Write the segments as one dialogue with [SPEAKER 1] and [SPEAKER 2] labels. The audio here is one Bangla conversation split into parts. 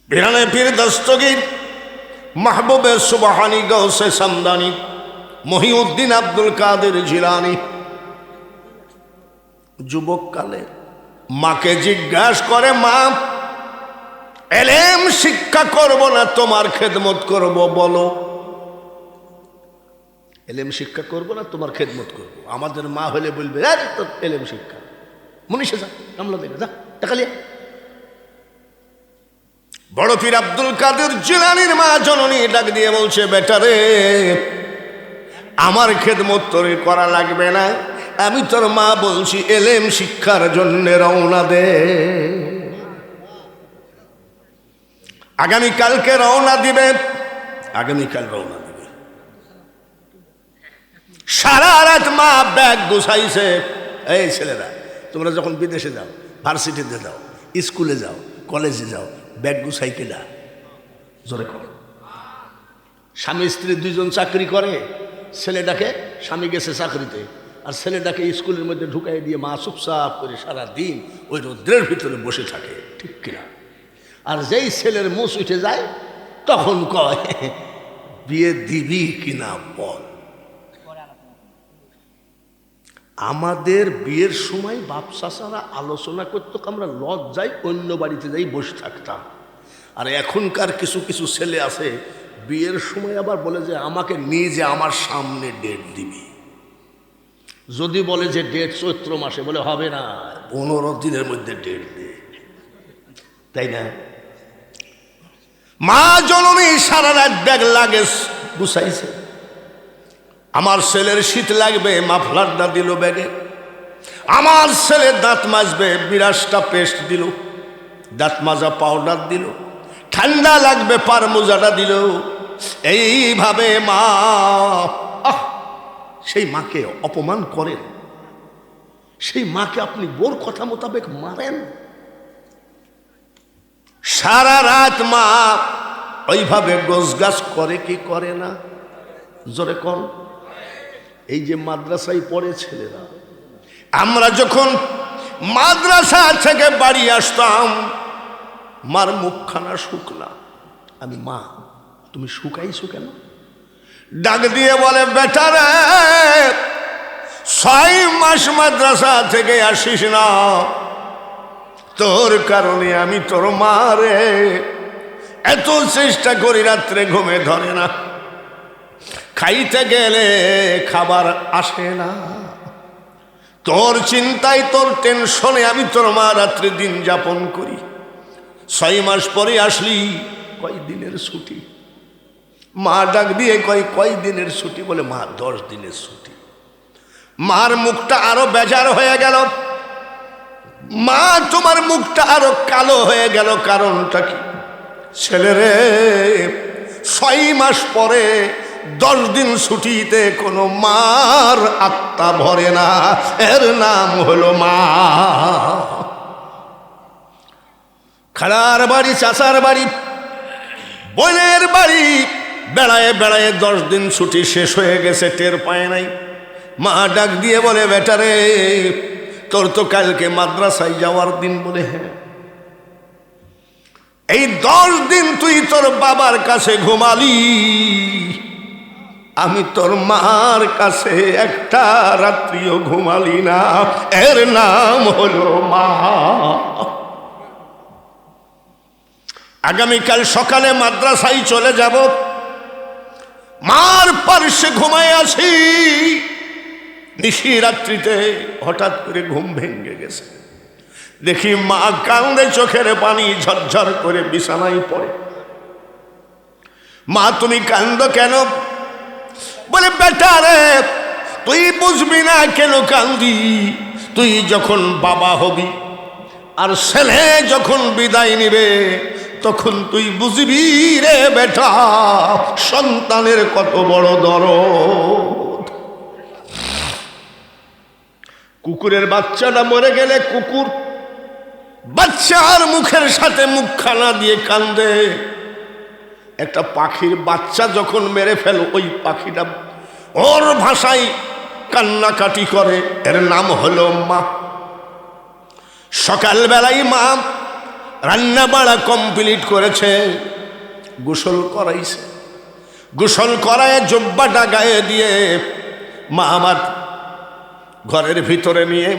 [SPEAKER 1] পিরানে পীর দস্তগীর মাহবুবে সুবহানী গৌসে সামদানি মহিউদ্দিন আব্দুল কাদের জিলানী যুবককালে মাকে জিজ্ঞাসা করে, মা এলেম শিক্ষা করব না তোমার খেদমত করব, বলো। এলেম শিক্ষা করব না তোমার খেদমত করব। আমাদের মা হলে বলবে, আরে তো এলেম শিক্ষা, মনীষে যা, কামলা দেবে, যা টাকা লিয়া। বড় পীর আব্দুল কাদের জিলানীর মা জননী ডাক দিয়ে বলছে, বেটা রে, আমার খেদমত তোর করা লাগবে না, আমি তোর মা বলছি এলেম শিক্ষার জন্য রওনা দে। আগামীকালকে রওনা দিবে, আগামীকাল রওনা দিবে। সারা রাত মা ব্যাগ গুছাইছে। এই ছেলেরা, তোমরা যখন বিদেশে যাও, ভার্সিটিতে যাও, স্কুলে যাও, কলেজে যাও, ব্যাগ গুছাই কেডা? জোরে করো। স্বামী স্ত্রী দুইজন চাকরি করে, ছেলেটাকে, স্বামী গেছে চাকরিতে, আর ছেলেটাকে স্কুলের মধ্যে ঢুকাই দিয়ে মা চুপচাপ করে সারা দিন ওই রোদ্রের ভিতরে বসে থাকে, ঠিক কিনা? আর যেই ছেলের মুছ উঠে যায় তখন কয়, বিয়ে দিবি কিনা বল। আমাদের বিয়ের সময় বাপ চাচারা আলোচনা করতো, আমরা লজ্জায় অন্য বাড়িতে যাই বসে থাকতাম। আর এখনকার কিছু কিছু ছেলে আছে, বিয়ের সময় আবার বলে যে আমাকে নিয়ে যে আমার সামনে ডেট দিবি। যদি বলে যে ডেট চৈত্র মাসে, বলে হবে না, 15 দিনের মধ্যে ডেট দে, তাই না? মা জননী সারা রাত ব্যাগ লাগে গুছাইছে। আমার ছেলের শীত লাগবে, মাফলারটা দিল ব্যাগে। আমার ছেলে দাঁত মাজবে, বিরাসটা পেস্ট দিল, দাঁত মাজা পাউডার দিল। ঠান্ডা লাগবে, পার মোজাটা দিল। এইভাবে মা, সেই মাকে অপমান করেন, সেই মাকে আপনি বোর কথা মোতাবেক মারেন। সারা রাত মা ওইভাবে গোছগাছ করে কি করে না? জোরে কর। এই যে মাদ্রাসায় পড়ে ছেলেরা, আমরা যখন মাদ্রাসা থেকে বাড়ি আসতাম, মার মুখখানা শুকনা। আমি, মা তুমি শুকাইছো কেন? ডাক দিয়ে বলে, বেটা রে, 6 মাস মাদ্রাসা থেকে আসিস না, তোর কারণে আমি তোর মা রে এত চেষ্টা করি, রাত্রে ঘুমে ধরে না, খাইতে গেলে খাবার আসে না, তোর চিন্তায় তোর টেনশনে আমি তোর মা রাত্রে দিন যাপন করি। 6 মাস পরে আসলি, কয় দিনের ছুটি? মা ডাক দিয়ে কয় দিনের ছুটি? বলে, মা 10 দিনের ছুটি। মার মুখটা আরো বেজার হয়ে গেল। মা, তোমার মুখটা আরো কালো হয়ে গেল, কারণটা কি? ছেলেরে, 6 মাস পরে 10 দিন ছুটিতে কোনো মার আত্মা ভরে না, এর নাম হলো মা। খালার বাড়ি, চাচার বাড়ি, বোনের বাড়ি বেড়ায় বেড়ায় 10 দিন ছুটি শেষ হয়ে গেছে, টের পায় নাই। মা ডাক দিয়ে বলে, বেটা রে, তোর তো কালকে মাদ্রাসায় যাওয়ার দিন। বলে, হ্যাঁ। এই 10 দিন তুই তোর বাবার কাছে ঘুমালি, আমি তোর মার কাছে একটা রাত্রিও ঘুমালি না, এর নাম হলো মা। আগামীকাল সকালে মাদ্রাসায় চলে যাব, মার পার্শ্বে ঘুমায় আছি। নিশি রাত্রিতে হঠাৎ করে ঘুম ভেঙে গেছে, দেখি মা কান্দে, চোখের পানি ঝরঝর করে বিছানায় পড়ে। মা, তুমি কান্দো কেন? বলে, বেটা রে, তুই বুঝবি না কেন কান্দি। তুই যখন বাবা হবি আর ছেলে যখন বিদায় নিবে, তখন তুই বুঝবি রে বেটা, সন্তানের কত বড় দরদ। কুকুরের বাচ্চাটা মরে গেলে কুকুর বাচ্চার মুখের সাথে মুখখানা দিয়ে কান্দে। একটা পাখির বাচ্চা যখন মেরে ফেল, ওই পাখিটা ওর ভাষায় কান্নাকাটি করে, এর নাম হলো মা। সকালবেলায় মা রান্না বাড়া কমপ্লিট করেছে, গোসল করাইছে। গোসল করায় জব্বাটা গায়ে দিয়ে মা আমার ঘরের ভিতরে নিয়ে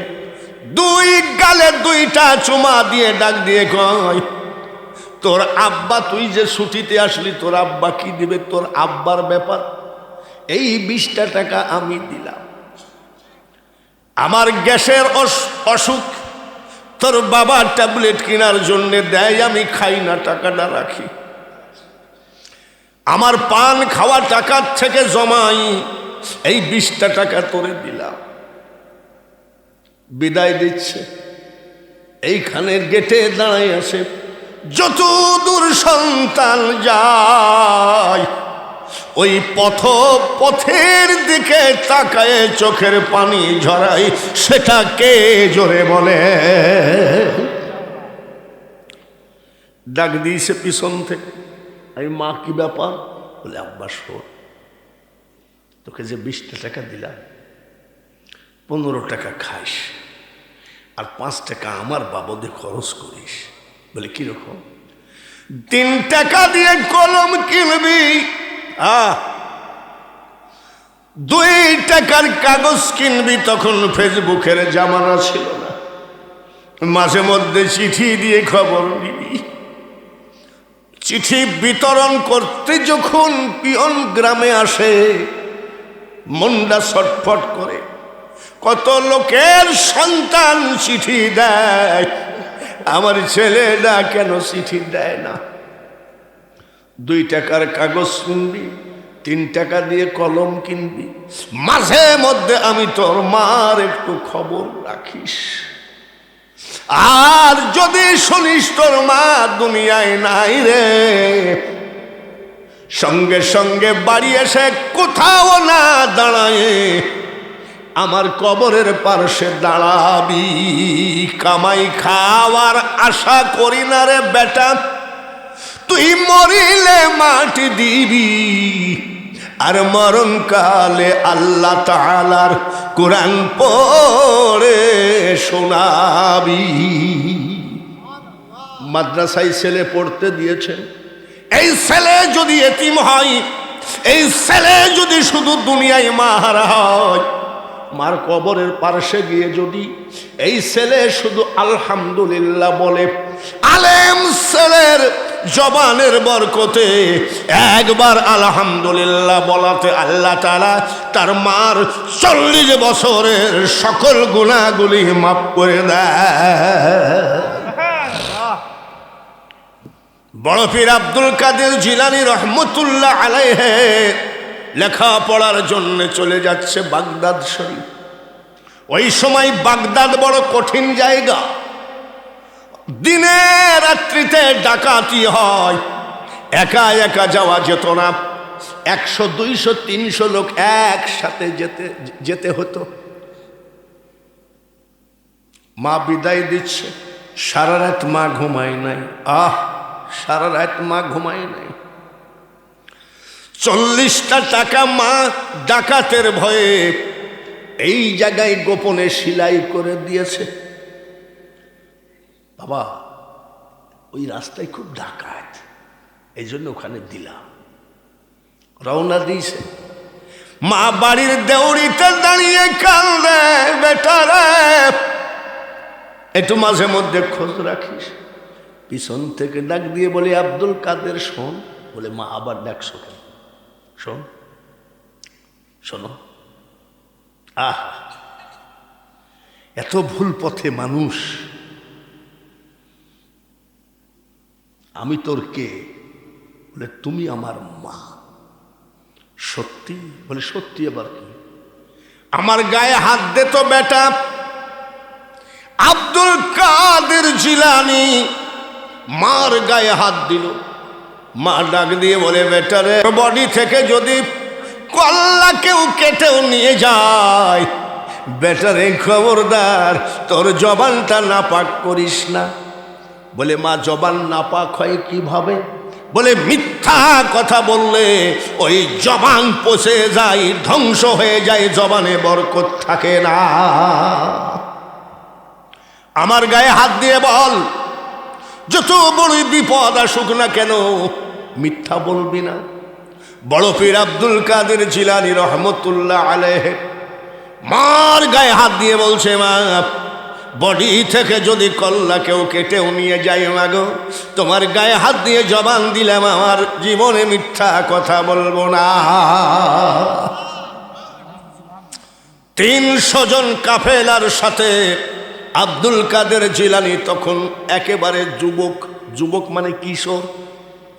[SPEAKER 1] দুই গালে দুইটা চুমা দিয়ে ডাক দিয়ে কয়, তোর আব্বা, তুই যে ছুটিতে আসলি, তোর আব্বা কি দিবে? তোর আব্বার ব্যাপার, এই 20টা টাকা আমি দিলাম। আমার গ্যাসের অসুখ, তোর বাবা ট্যাবলেট কেনার জন্য দেয়, আমি খাই না, টাকাটা রাখি। আমার পান খাওয়া টাকার থেকে জমাই এই 20টা টাকা তোরে দিলাম। বিদায় দিচ্ছে, এইখানের গেটে দাঁড়াই আছে। যত দূর সন্তান যায়, ওই পথের দিকে তাকায় চোখের পানি ঝরাই, সেটা কে জোরে বলে? ডাক দিয়েছে পিছন থেকে। আমি, মা কি ব্যাপার? বলে, আব্বা শোন, তোকে যে 20টা টাকা দিলাম, 15 টাকা খাইস আর 5 টাকা আমার বাবদে খরচ করিস। বলে, কিরকম? 3 টাকা দিয়ে কলম কিনবি, 2 টাকার কাগজ কিনবি। তখন ফেসবুকের জামানা ছিল না, মাঝে মধ্যে চিঠি দিয়ে খবর নিবি। চিঠি বিতরণ করতে যখন পিয়ন গ্রামে আসে, মনটা ছটফট করে। কত লোকের সন্তান চিঠি দেয়, আমার ছেলেটা কেন চিঠি দেয় না? 2 টাকার কাগজ কিনবি, 3 টাকা দিয়ে কলম কিনবি, মাঝে মধ্যে আমি তোর মার একটু খবর রাখিস। আর যদি শুনিস তোর মা দুনিয়ায় নাই রে, সঙ্গে সঙ্গে বাড়ি এসে কোথাও না দাঁড়ায় আমার কবরের পাশে দাঁড়াবি। কামাই খাওয়ার আশা করি না রে বেটা, তুই মরিলে মাটি দিবি আর মরণকালে আল্লাহ তাআলার কোরআন পড়ে শোনাবি। মাদ্রাসায় ছেলে পড়তে দিয়েছেন, এই ছেলে যদি এতিম হয়, এই ছেলে যদি শুধু দুনিয়ায় মাহারা হয়, মার কবরের পাশে গিয়ে যদি এই ছেলে শুধু আলহামদুলিল্লাহ বলে, আলেম ছেলের জবানের বরকতে একবার আলহামদুলিল্লাহ বলাতে আল্লাহ তাআলা তার মার 40 বছরের সকল গুনাহগুলি মাফ করে দেয়। বড় পীর আব্দুল কাদের জিলানী রহমতুল্লাহ আলাইহি লেখাপড়ার জন্য চলে যাচ্ছে বাগদাদ শরীফ। ওই সময় বাগদাদ বড় কঠিন জায়গা, দিনে রাত্রিতে ডাকাতি হয়, একা একা যাওয়া যেত না, 100, 200, 300 লোক একসাথে যেতে হতো। মা বিদায় দিচ্ছে, সারা রাত মা ঘুমায় নাই। সারা রাত মা ঘুমায় নাই। 40টা টাকা মা ডাকাতের ভয়ে এই জায়গায় গোপনে সেলাই করে দিয়েছে। বাবা, ওই রাস্তায় খুব ডাকাত, এই জন্য ওখানে দিলাম। রওনা দিয়েছে, মা বাড়ির দেউড়িতে দাঁড়িয়ে কান্দে, বেটারে একটু মাঝে মধ্যে খোঁজ রাখিস। পিছন থেকে ডাক দিয়ে বলে, আব্দুল কাদের শোন। বলে, মা আবার ডাকছো কেন? শোন, শোনো। এত ভুল পথে মানুষ। আমি তোর কে? বলে, তুমি আমার মা। সত্যি? বলে, সত্যি। আবার কি? আমার গায়ে হাত দে তো বেটা। আব্দুল কাদের জিলানী মার গায়ে হাত দিল। মা ডাক দিয়ে বলে, বেটারে, বডি থেকে যদি কল্লা কেউ কেটেও নিয়ে যায়, বেটারে খবরদার তোর জবানটা নাপাক করিস না। বলে, মা জবান নাপাক হয় কিভাবে? বলে, মিথ্যা কথা বললে ওই জবান পচে যায়, ধ্বংস হয়ে যায়, জবানে বরকত থাকে না। আমার গায়ে হাত দিয়ে বল, যত বড়ই বিপদ আসুক না কেন মিথ্যা বলবি না। বড় পীর আব্দুল কাদের জিলানী রহমতুল্লাহ আলাইহি মার গায়ে হাত দিয়ে বলছে, মা বডি থেকে যদি কল্লা কেউ কেটেও নিয়ে যায় মাগো, তোমার গায়ে হাত দিয়ে জবান দিলাম আমার জীবনে মিথ্যা কথা বলবো না। 300 জন কাফেলার সাথে আব্দুল কাদের জিলানী তখন একেবারে যুবক, যুবক মানে কিশোর,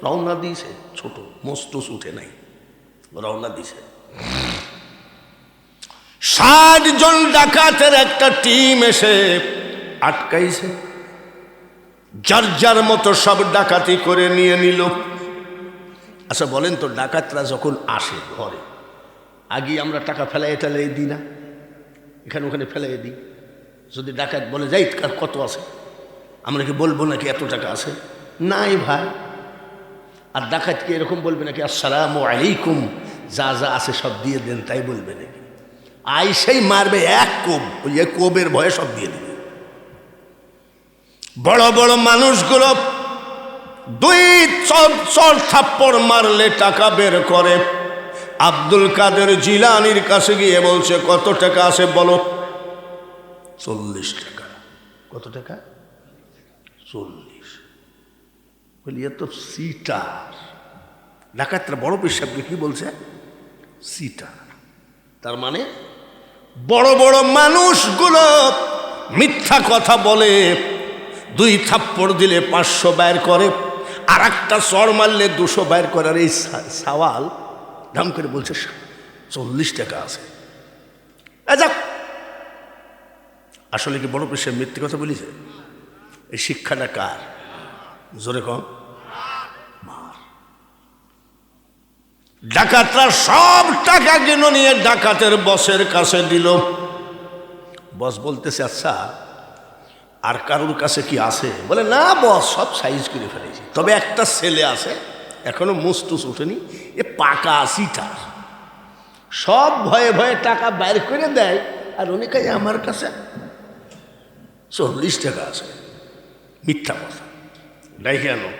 [SPEAKER 1] রওনা দিয়েছে, ছোট মস্তুস উঠে নাই, রওনা দিয়েছে। 60 জন ডাকাতের একটা টিম এসে আটকাইছে, যার যার মতো সব ডাকাতি করে নিয়ে নিল। আচ্ছা বলেন তো, ডাকাতরা যখন আসে ঘরে, আগে আমরা টাকা ফেলাই টেলাই দিই না, এখানে ওখানে ফেলাই দিই। যদি ডাকাত বলে যাই কত আছে, আমরা কি বলবো নাকি এত টাকা আছে? নাই ভাই। আর ডাকাতকে এরকম বলবে নাকি আসসালামু আলাইকুম, যা যা আছে সব দিয়ে দেন, তাই বলবে নাকি? আইসেই মারবে এক কোব, ওই কোবের ভয়ে সব দিয়ে দেবে। বড় বড় মানুষগুলো 2 চর থাপ্পড় মারলে টাকা বের করে। আব্দুল কাদের জিলানীর কাছে গিয়ে বলছে, কত টাকা আছে বলো? 40 টাকা। কত টাকা? 40। বলি এ তো সিটার। ডাকাতরা বড় পীর সাহেবকে কি বলছে? সিটার। তার মানে বড় বড় মানুষগুলো মিথ্যা কথা বলে, 2 থাপ্পড় দিলে 500 বের করে, আর একটা চর মারলে 200 বের করে। আর এই সওয়াল দাম করে বলছে 40 টাকা আছে। যাক, আসলে কি বড় পীর সাহেব মিথ্যে কথা বলেছে? এই শিক্ষাটা কার? জোরে কম। ডাকাতরা সব টাকা কিনে নিয়ে ডাকাতের বসের কাছে দিল। বস বলতেছে, আচ্ছা আর কারোর কাছে কি আছে? বলে না বস, সব সাইজ করে ফেলেছি, তবে একটা ছেলে আছে এখনো মুস্তুস উঠেনি, এ পাকা সিটার, সব ভয়ে ভয়ে টাকা বাইর করে দেয়, আর উনি কাছে আমার কাছে 40 টাকা আছে। মিথ্যা কথা। দেখে আনো।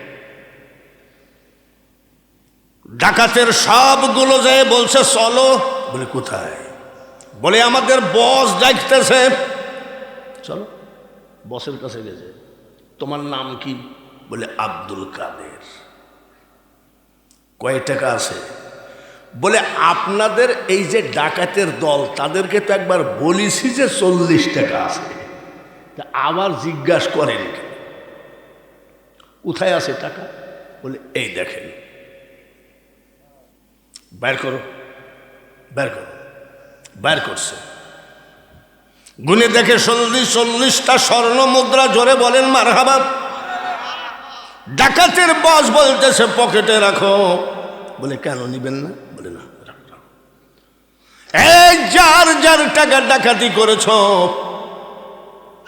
[SPEAKER 1] ডাকাতের সবগুলো যায় বলছে চলো। বলে কোথায়? বলে আমাদের বস ডাকতেছে। চলো। বসের কাছে গেছে। তোমার নাম কি? বলে আব্দুল কাদের। কয় টাকা আছে? বলে আপনাদের এই যে ডাকাতের দল, তাদেরকে তো একবার বলেছি যে 40 টাকা আছে, আবার জিজ্ঞাসা করেন কোথায় আছে টাকা? বলে এই দেখেন। বের করো, বের করো। বের করছে। গুনে দেখে 40টা স্বর্ণ মুদ্রা। জোরে বলেন মারহাবা। ডাকাতের বস বলতেছে পকেটে রাখো। বলে কেন নিবেন না? বলে না, এই যার যার টাকা ডাকাতি করেছ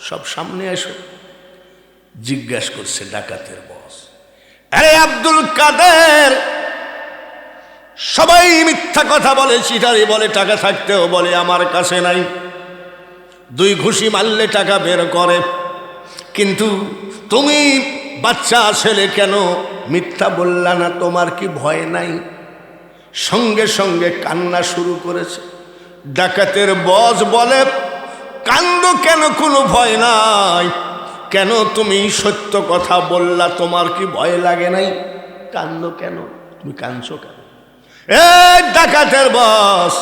[SPEAKER 1] সব সামনে এসো। জিজ্ঞাসা করছে ডাকাতের বস, আরে আব্দুল কাদের, সবাই মিথ্যা কথা বলে, চিটারি বলে, টাকা থাকতেও বলে আমার কাছে নাই। 2 ঘুষি মারলে টাকা বের করে, কিন্তু তুমি বাচ্চা ছেলে কেন মিথ্যা বললা না? তোমার কি ভয় নাই? সঙ্গে সঙ্গে কান্না শুরু করেছে। ডাকাতের বস বলে, কান্দ কেন? কোনো ভয় নাই। কেন তুমি সত্য কথা বললা, তোমার কি ভয় লাগে নাই? কান্দ কেন? তুমি কাঁদছো কেন? ডাকাতের বস,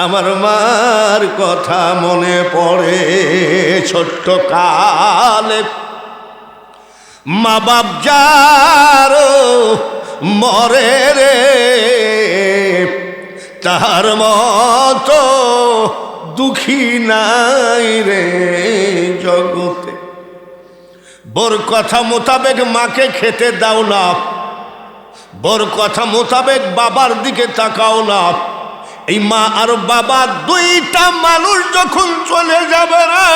[SPEAKER 1] আমার মার কথা মনে পড়ে। ছোট্ট কালে মা বাপ যার মরে রে, তার মতো দুঃখী নাই রে জগতে। বোর কথা মোতাবেক মাকে খেতে দাও না, বোর কথা মোতাবেক বাবার দিকে তাকাও না। এই মা আর বাবা 2টা মানুষ যখন চলে যাবে রে,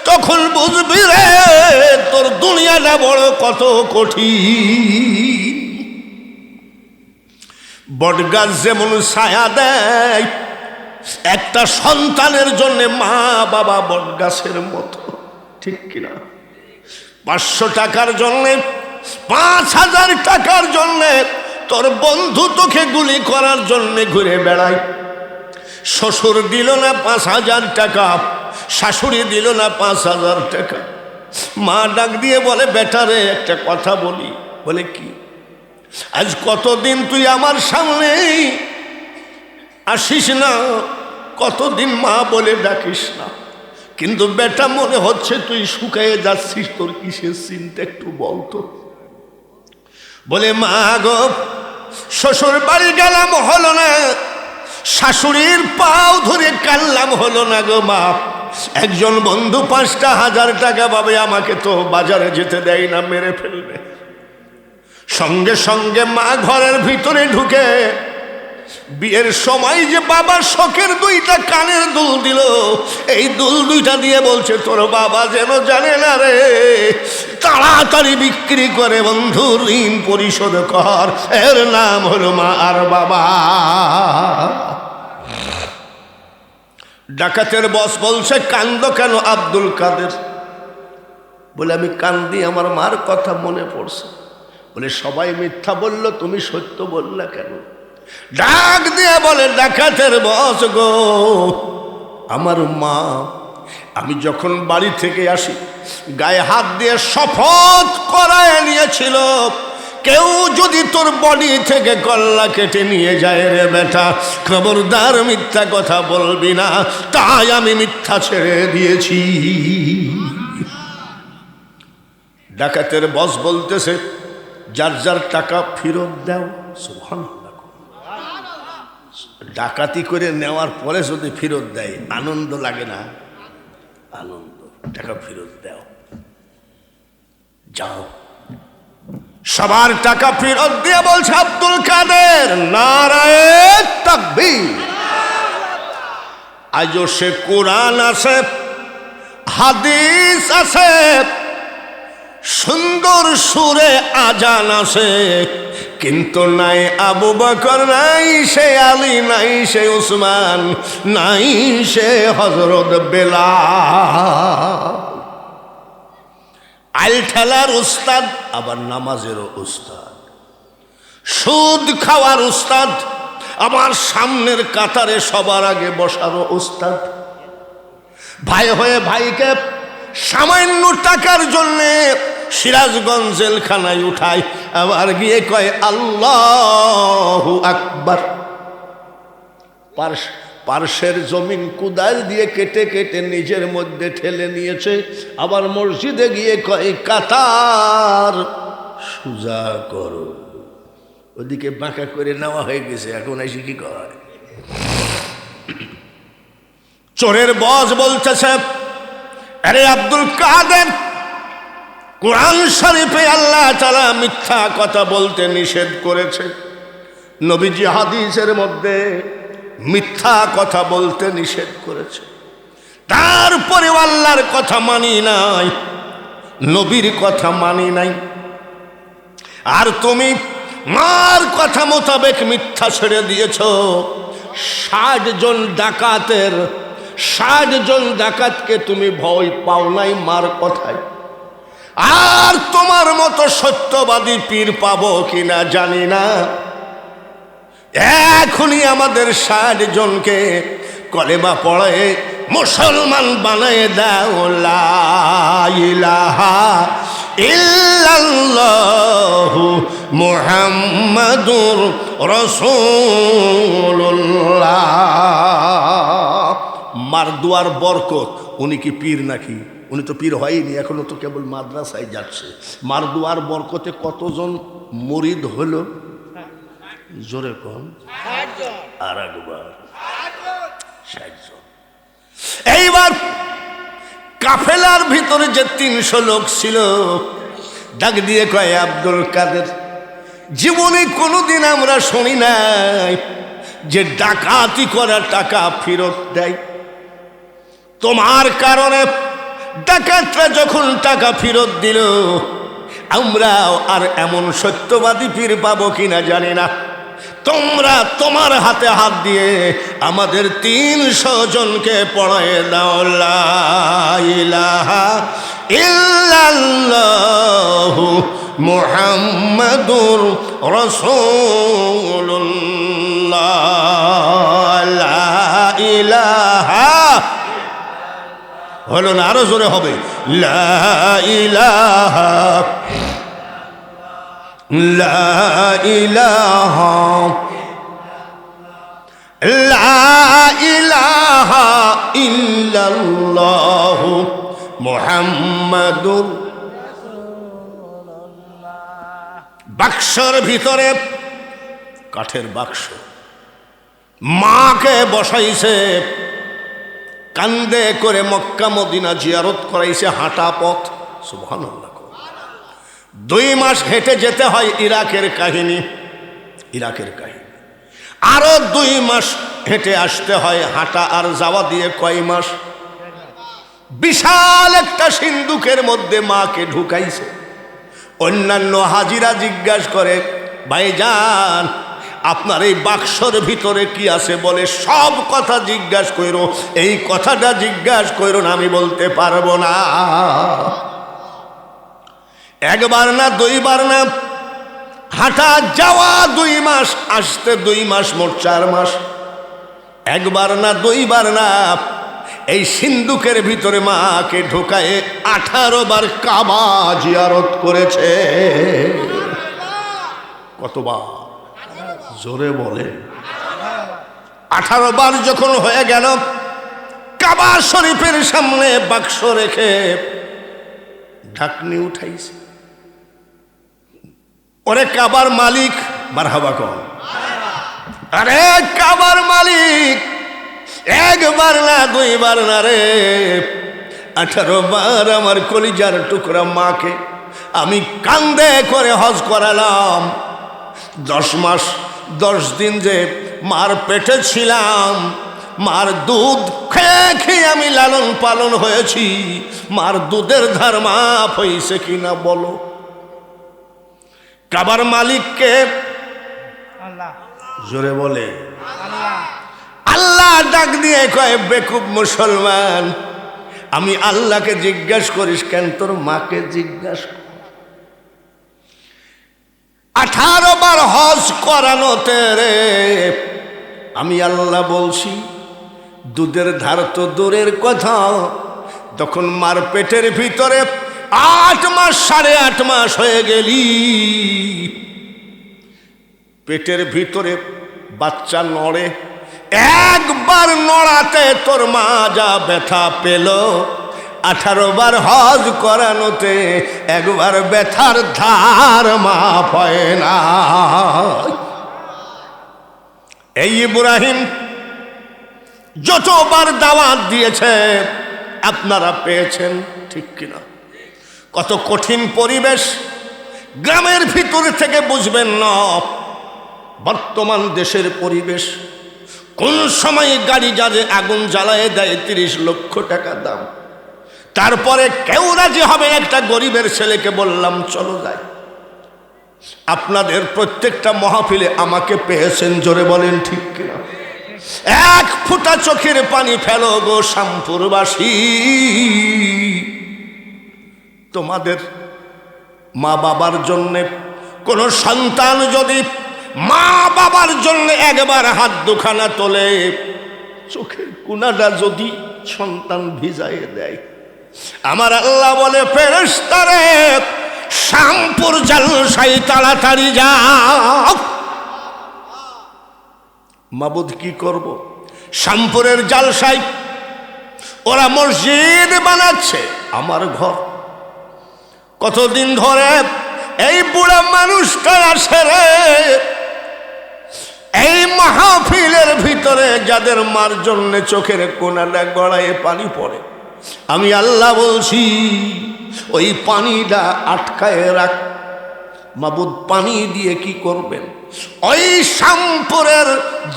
[SPEAKER 1] তখন বুঝবি রে তোর দুনিয়াটা বড় কত কঠিন। বটগাছ যেমন ছায়া দেয়, একটা সন্তানের জন্য মা বাবা বটগাছের মতো, ঠিক কিনা? 500 টাকার জন্যে, 5000 টাকার জন্যে তোর বন্ধু তোকে গুলি করার জন্যে ঘুরে বেড়ায়। শ্বশুর দিল না 5000 টাকা, শাশুড়ি দিল না 5000 টাকা। মা ডাক দিয়ে বলে, বেটারে একটা কথা বলি। বলে কি? আজ কতদিন তুই আমার সামনে আসিস না, কতদিন মা বলে ডাকিস না, কিন্তু বেটা মনে হচ্ছে তুই শুকায়ে যাচ্ছিস, তোর কিসের চিন্তা একটু বলতো। বলে, মা গো, শ্বশুর বাড়ি গেলাম হলো না, শাশুড়ির পাও ধরে কানলাম হলো না গো মা। একজন বন্ধু 5000 টাকা পাবে, আমাকে তো বাজারে যেতে দেয় না, মেরে ফেলবে। সঙ্গে সঙ্গে মা ঘরের ভিতরে ঢুকে বিয়ের সময় যে বাবার শখের 2টা কানের দুল দিল, এই দুল 2টা দিয়ে বলছে, তোর বাবা যেন জানে না রে, তাড়াতাড়ি বিক্রি করে বন্ধু ঋণ পরিশোধ কর। এর নাম হলো মা আর বাবা। ডাকাতের বস বলছে, কান্দ কেন আব্দুল কাদের? বলে, আমি কান্দি আমার মার কথা মনে পড়ছে। বলে, সবাই মিথ্যা বলল, তুমি সত্য বললা কেন? ডাক দিয়ে বলে, ডাকাতের বস গো, আমার মা আমি যখন বাড়ি থেকে আসি গায়ে হাত দিয়ে শপথ করায় নিয়েছিল, কেউ যদি তোর বডি থেকে গলা কেটে নিয়ে যায় রে বেটা, খবরদার মিথ্যা কথা বলবি না, তাই আমি মিথ্যা ছেড়ে দিয়েছি। ডাকাতের বস বলতেছে, যার যার টাকা ফেরত দাও। সুবহানাল্লাহ। ডাকাতি করে নেওয়ার পরে যদি ফেরত দেয় আনন্দ লাগে না? আনন্দ। টাকা ফেরত দাও, যাও। সবার টাকা ফেরত দিয়ে বলছে আব্দুল কাদের, নারায়ে তাকবীর। আজও সে কোরআন আছে, হাদিস আছে, সুন্দর সুরে আজান আছে, কিন্তু নাই আবু বকর, নাই সে আলী, নাই সে উসমান, নাই সে হযরত বেলাল। আইল ঠেলার উস্তাদ, আবার নামাজেরও উস্তাদ, সুদ খাওয়ার উস্তাদ, আমার সামনের কাতারে সবার আগে বসারও উস্তাদ। ভাই হয়ে ভাইকে সামান্য টাকার জন্যে সিরাজগঞ্জ জেলখানায় উঠায়, আবার গিয়ে কয় আল্লাহু আকবার। পার্শ্বের জমিন কুদাল দিয়ে কেটে কেটে নিজের মধ্যে ঠেলে নিয়েছে, আবার মসজিদে গিয়ে কয় কাতার সোজা করো। ওদিকে বাঁকা করে নেওয়া হয়ে গেছে, এখন এসে কি কয়? চোরের বস বলতেছে, আরে আব্দুল কাদের, কোরআন শরীফে আল্লাহ তাআলা মিথ্যা কথা বলতে নিষেধ করেছে, নবীজি হাদিসের মধ্যে মিথ্যা কথা বলতে নিষেধ করেছে, তারপরে আল্লাহর কথা মানি নাই, নবীর কথা মানি নাই, আর তুমি মার কথা মোতাবেক মিথ্যা ছেড়ে দিয়েছ। 60 জন ডাকাতের 60 জন ডাকাতকে তুমি ভয় পাও নাই মার কথায়। আর তোমার মতো সত্যবাদী পীর পাবো কিনা জানি না, এখনই আমাদের 60 জনকে কলেমা পড়ে মুসলমান বানায় দাও। লা ইলাহা ইল্লাল্লাহু মুহাম্মাদুর রাসূলুল্লাহ। মারদুয়ার বরকত, উনি কি পীর নাকি? উনি তো পীর হয়নি, এখনো তো কেবল মাদ্রাসায় যাচ্ছে। মারদুয়ার বরকতে কতজন মুরিদ হলো? জোরে কম, আর একবার 60 জন। এইবার কাফেলার ভিতরে যে 300 লোক ছিল, ডাক দিয়ে কয় আব্দুল কাদের, জীবনে কোনোদিন আমরা শুনি নাই যে ডাকাতি করা টাকা ফেরত দেয়। তোমার কারণে ডাকাতরা যখন টাকা ফেরত দিল, আমরা আর এমন সত্যবাদী পীর পাবো কিনা জানি না। তোমরা তোমার হাতে হাত দিয়ে আমাদের 300 জনকে পড়ায় দাও লা ইলাহা ইল্লাল্লাহু মুহাম্মাদুর রাসূলুল্লাহ লা ইলাহা হলো না, আরো জোরে হবে লা ইলাহা লা ইলাহা লা ইলাহা ইল্লাল্লাহু মুহাম্মাদুর। বাক্সের ভিতরে কাঠের বাক্স, মাকে বসাইছে, কান্দে করে মক্কা মদিনা জিয়ারত করাইছে, হাঁটা পথ। সুবহানাল্লাহ। 2 মাস হেঁটে যেতে হয়, ইরাকের কাহিনী, ইরাকের কাহিনী। আরো 2 মাস হেঁটে আসতে হয়, হাঁটা আর যাওয়া দিয়ে কয় মাস। বিশাল একটা সিন্দুকের মধ্যে মাকে ঢুকাইছে। অন্যান্য হাজিরা জিজ্ঞাসা করে, ভাইজান আপনার এই বাক্সর ভিতরে কি আছে? বলে সব কথা জিজ্ঞাসা করো, এই কথাটা জিজ্ঞাসা করো না, আমি বলতে পারবো না। একবার না 2 বার না, হাঁটা যাওয়া 2 মাস, আসতে 2 মাস, মোট 4 মাস। একবার না 2 বার না, এই সিন্দুকের ভিতরে মাকে ঢোকায় 18 বার কাবা জিয়ারত করেছে। কতবার? জোরে বলে। 18 বার যখন হয়ে গেল, কাবা শরীফের সামনে বাক্স রেখে ঢাকনি উঠাইছে। ওরে কাবার মালিক, মারহাবা কর। আরে কাবার মালিক, 1 বার না 2 বার না রে, 18 বার আমার কলিজার টুকরা মাকে আমি কান্দে করে হজ করালাম। 10 মাস 10 দিন যে মার পেটে ছিলাম, মার দুধ খেয়ে খেয়ে আমি লালন পালন হয়েছি, মার দুধের ধার মাফ হয়েছে কিনা বলো? কাবার মালিককে আল্লাহ, জোরে বলে আল্লাহ। আল্লাহ ডাক দিয়ে কয়, বেকুব মুসলমান, আমি আল্লাহকে জিজ্ঞাসা করিস কেন, তোর মাকে জিজ্ঞাসা। 18 বার হজ করানোতে রে আমি আল্লাহ বলছি, দুধের ধার তো দূরের কথা, তখন মার পেটের ভিতরে 8 মাস 8.5 মাস হয়ে গেলি, পেটের ভিতরে বাচ্চা নড়ে, একবার নড়াতে তোর মা যা ব্যথা পেল, 18 বার হজ করানোতে একবার ব্যথার ধার মাফ হয় না। এই ইব্রাহিম যতবার দাওয়াত দিয়েছে আপনারা পেয়েছেন, ঠিক কিনা? কত কঠিন পরিবেশ, গ্রামের ভিতর থেকে বুঝবেন না বর্তমান দেশের পরিবেশ। কোন সময় গাড়ি যাতে আগুন জ্বালায় দেয় 30 লক্ষ টাকা দাম, তারপরে কেউ রাজি হবে। একটা গরিবের ছেলেকে বললাম চলো যাই। আপনাদের প্রত্যেকটা মাহফিলে আমাকে পেয়েছেন, জোরে বলেন ঠিক কিনা? 1 ফোঁটা চোখের পানি ফেলো গো শ্যামপুরবাসী। তোমাদের মা বাবার জন্য কোন সন্তান যদি মা বাবার জন্য একবার হাত দুখানা তোলে, চোখের কোনাটা যদি সন্তান ভিজাইয়ে দেয়, আমার আল্লাহ বলে ফেরেশতারে শ্যামপুর জালসায় তাড়াতাড়ি যাও। মাবুদ কি করব? শ্যামপুরের জালসায় ওরা মসজিদ বানাচ্ছে, আমার ঘর। কতদিন ধরে এই বুড়া মানুষটা আসে রে, এই মাহফিলের ভিতরে যাদের মার জন্য চোখের কোনাটা গড়ায় পানি পড়ে, আমি আল্লাহ বলছি ওই পানিটা আটকায় রাখ। মাবুদ পানি দিয়ে কি করবেন? ওই শ্যামপুরের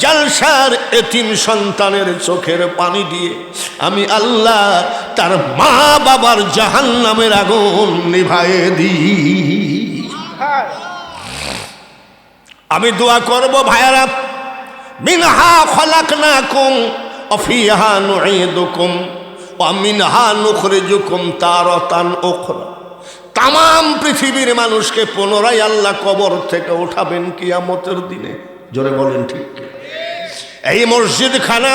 [SPEAKER 1] জালসার এতিম সন্তানের চোখের পানি দিয়ে আমি আল্লাহ তার মা বাবার জাহান্নামের আগুন নিভায়ে দিই। আমি দোয়া করব ভাইয়ারা, মিনহা খলাকনাকুম ওয়া ফিহা নুঈদুকুম ওয়ামিনহা নুখরিজুকুম তারাতান উখরা। তাম পৃথিবীর মানুষকে পুনরায় আল্লাহ কবর থেকে উঠাবেন কিয়ামতের দিনে। জোরে বলেন ঠিক কি? এই মসজিদ খানা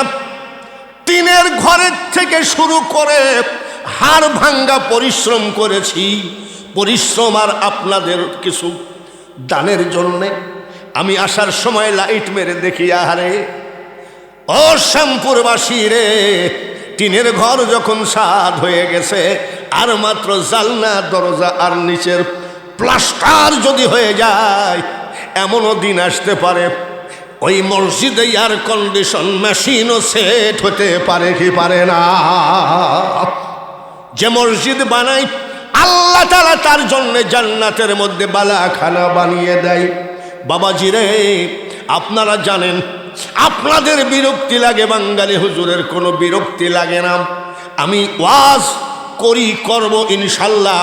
[SPEAKER 1] টিনের ঘরের থেকে শুরু করে হাড় ভাঙ্গা পরিশ্রম করেছি। পরিশ্রম আর আপনাদের কিছু দানের জন্যে আমি আসার সময় লাইট মেরে দেখি, আহারে ও শ্যামপুরবাসী রে, টিনের ঘর যখন সাদ হয়ে গেছে, আর মাত্র জালনা দরজা আর নিচের প্লাস্টার যদি হয়ে যায়, এমনও দিন আসতে পারে ওই মসজিদে এয়ার কন্ডিশন মেশিনও সেট হতে পারে কি পারে না। যে মসজিদ বানাই আল্লাহ তাআলা তার জন্য জান্নাতের মধ্যে বালাখানা বানিয়ে দেয়। বাবাজি রে, আপনারা জানেন আপনাদের বিরক্তি লাগে, বাঙালি হুজুরের কোনো বিরক্তি লাগে না। আমি ওয়াজ করব ইনশাল্লাহ।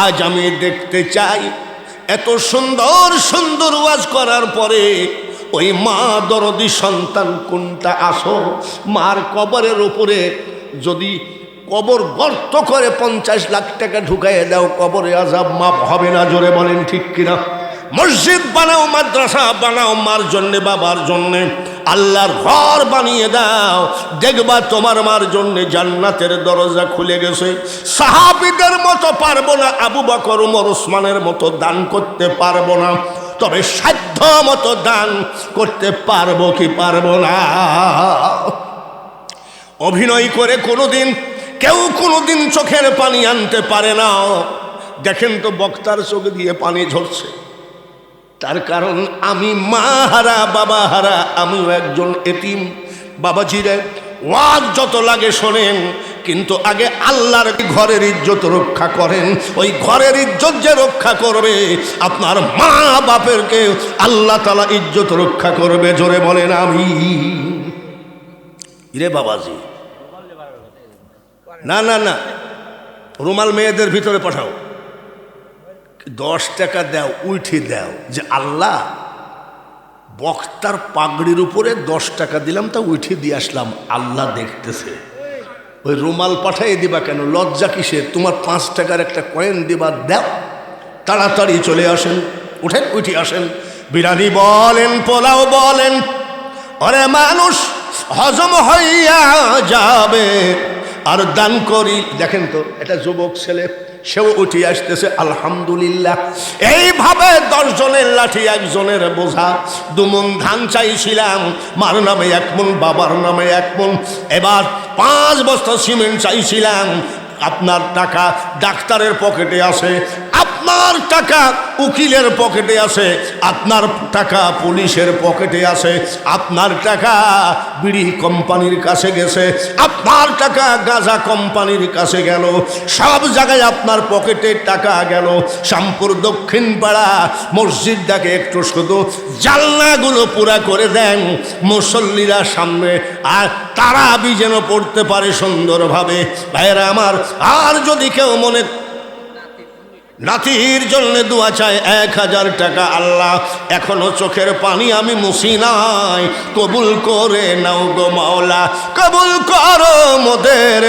[SPEAKER 1] আজ আমি দেখতে চাই এত সুন্দর সুন্দর ওয়াজ করার পরে ওই মা দরদি সন্তান কোনটা আসো, মার কবরের উপরে যদি কবর গর্ত করে 50 লাখ টাকা ঢুকাইয়ে দাও, কবরে আযাব মাপ হবে না। জোরে বলেন ঠিক কিনা? মসজিদ বানাও, মাদ্রাসা বানাও, মার জন্যে বাবার জন্যে, আল্লাহর ঘর বানিয়ে দাও, দেখবা তোমার মার জন্যে জান্নাতের দরজা খুলে গেছে। সাহাবীদের মতো পারবো না, আবু বকর ওমর ওসমানের মতো দান করতে পারবো না, তবে সাধ্য মতো দান করতে পারবো কি পারবো না। অভিনয় করে কোনোদিন কেউ কোনোদিন চোখের পানি আনতে পারে না। দেখেন তো বক্তার চোখ দিয়ে পানি ঝরছে, তার কারণ আমি মা হারা বাবা হারা, আমিও একজন এতিম। বাবাজিরে, ওয়াজ যত লাগে শোনেন, কিন্তু আগে আল্লাহর ঘরের ইজ্জত রক্ষা করেন। ওই ঘরের ইজ্জত যে রক্ষা করবে, আপনার মা বাপেরকে আল্লাহ তাআলা ইজ্জত রক্ষা করবে। জোরে বলেন আমিন। রে বাবাজি, না না না, রুমাল মেয়েদের ভিতরে পাঠাও, 10 টাকা দাও, উঠে দাও, যে আল্লাহ বক্তার পাগড়ির উপরে 10 টাকা দিলাম, তা উঠে দিয়ে আসলাম, আল্লাহ দেখতেছে। ওই রুমাল পাঠাই দিবা কেন? লজ্জা কিসের? তোমার 5 টাকার একটা কয়েন দিবা, দাও, তাড়াতাড়ি চলে আসেন, উঠেন, উঠে আসেন। বিরিয়ানি বলেন, পোলাও বলেন, ওরে মানুষ হজম হইয়া যাবে আর দান করি। দেখেন তো, এটা যুবক ছেলে, সেও উঠে আসতেছে, আলহামদুলিল্লাহ। এইভাবে 10 জনের লাঠি, 1 জনের বোঝা। 2 মণ ধান চাইছিলাম, মার নামে 1 মণ, বাবার নামে 1 মণ। এবার 5 বস্তা সিমেন্ট চাইছিলাম। আপনার টাকা ডাক্তারের পকেটে আছে, আপনার টাকা উকিলের পকেটে আছে, আপনার টাকা পুলিশের পকেটে আছে, আপনার টাকা বিড়ি কোম্পানির কাছে গেছে, আপনার টাকা গাঁজা কোম্পানির কাছে গেল, সব জায়গায় আপনার পকেটে টাকা গেল। শ্যামপুর দক্ষিণ পাড়া মসজিদটাকে একটু শুধু জানলাগুলো পুরা করে দেন, মুসল্লিরা সামনে আর তারাবি যেন পড়তে পারে সুন্দরভাবে। ভাইয়েরা আমার, আর যদি কেউ মনে নাতির জন্য দোয়া চায় 1000 টাকা, আল্লাহ এখনো চোখের পানি আমি মুছি নাই, কবুল করে নাও গো মাওলা, কবুল করো মোদের,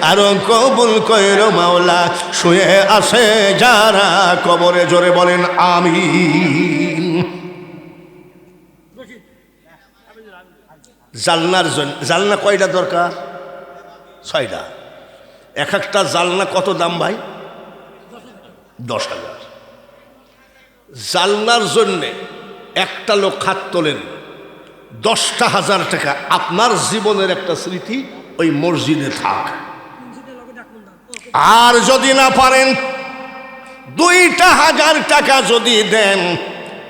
[SPEAKER 1] আরো কবুল করো মাওলা, শুয়ে আসে যারা কবরে। জোরে বলেন আমিন। জালনার জন্য, জালনা কয়টা দরকার? 6টা। এক একটা জালনা কত দাম ভাই? 10,000। জালনার জন্যে একটা লোক হাত তোলেন, 10,000 টাকা। আপনার জীবনের একটা স্মৃতি ওই মসজিদে থাক। আর যদি না পারেন, 2,000 টাকা যদি দেন,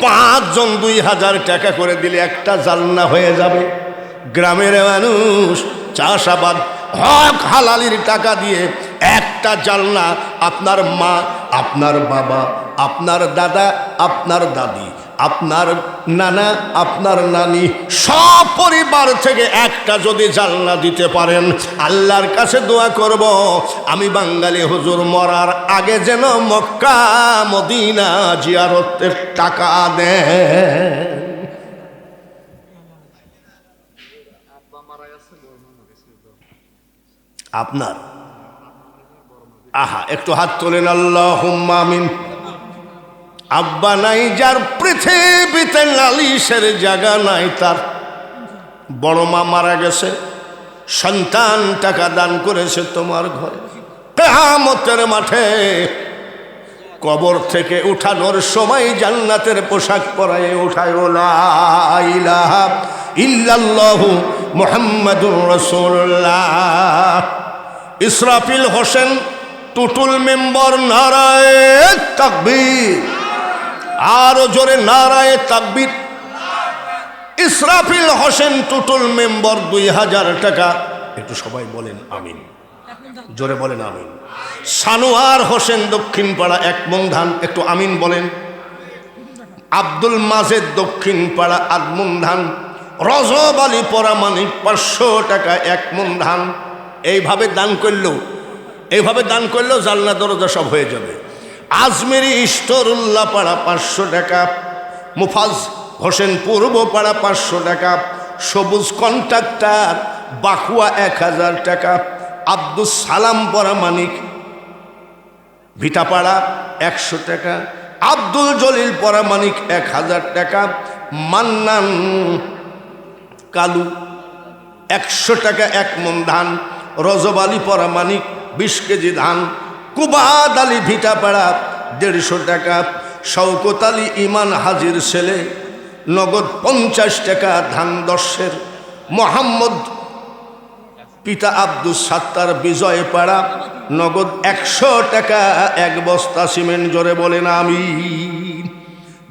[SPEAKER 1] 5 জন 2,000 টাকা করে দিলে একটা জালনা হয়ে যাবে। গ্রামের মানুষ চাষাবাদ হক হালালির টাকা দিয়ে একটা জালনা আপনার মা, আপনার বাবা, আপনার দাদা, আপনার দাদি, আপনার নানা, আপনার নানি, সব পরিবার থেকে একটা যদি জালনা দিতে পারেন, আল্লাহর কাছে দোয়া করব আমি বাঙালি হুজুর মরার আগে যেন মক্কা মদিনা জিয়ারতের টাকা দেন। আপনার? আহা, একটু হাত তোলেন, আল্লাহুম্মা আমিন। আব্বা নাই যার, পৃথিবীতে নালিশের জায়গা নাই তার। বড় মা মারা গেছে, সন্তান টাকা দান করেছে তোমার ঘরে। কিয়ামতের মাঠে কবর থেকে উঠানোর সময় জান্নাতের পোশাক পরায়ে উঠায়, লা ইলাহা ইল্লাল্লাহু মুহাম্মাদুর রাসূলুল্লাহ। ইসরাফিল হোসেন টুটুল মেম্বার, নারায়ে তাকবীর, আরো জোরে নারায়ে তাকবীর। ইসরাফিল হোসেন টুটুল মেম্বার 2000 টাকা। একটু সবাই বলেন আমিন, জোরে বলেন আমিন। সানোয়ার হোসেন দক্ষিণ পাড়া 1 মণ ধান, একটু আমিন বলেন। আব্দুল মাজেদ দক্ষিণ পাড়া 8 মণ ধান। রজব আলী পরামানিক 500 টাকা 1 মণ ধান। এইভাবে দান করলেও জান্নাত দরজা সব হয়ে যাবে। আজমেরি ইস্টরুল্লাহ পাড়া 500 টাকা। মুফাজ হোসেন পূর্ব পাড়া 500 টাকা। সবুজ কন্ট্রাক্টর বাকুয়া 1000 টাকা। আব্দুল সালাম পরামানিক ভিটাপাড়া 100 টাকা। আব্দুল জলিল পরামানিক 1000 টাকা। মান্নান কালু 100 টাকা 1 মণ ধান। রজব আলী পরামানিক 20 কেজি ধান। কুবাদ আলী ভিটাপাড়া 150 টাকা। শওকত আলী ইমান হাজির ছেলে নগদ 50 টাকা ধান 10-এর। মোহাম্মদ পিতা আব্দুল সাত্তার বিজয়পাড়া নগদ 100 টাকা 1 বস্তা সিমেন্ট, জোরে বলেন আমিন।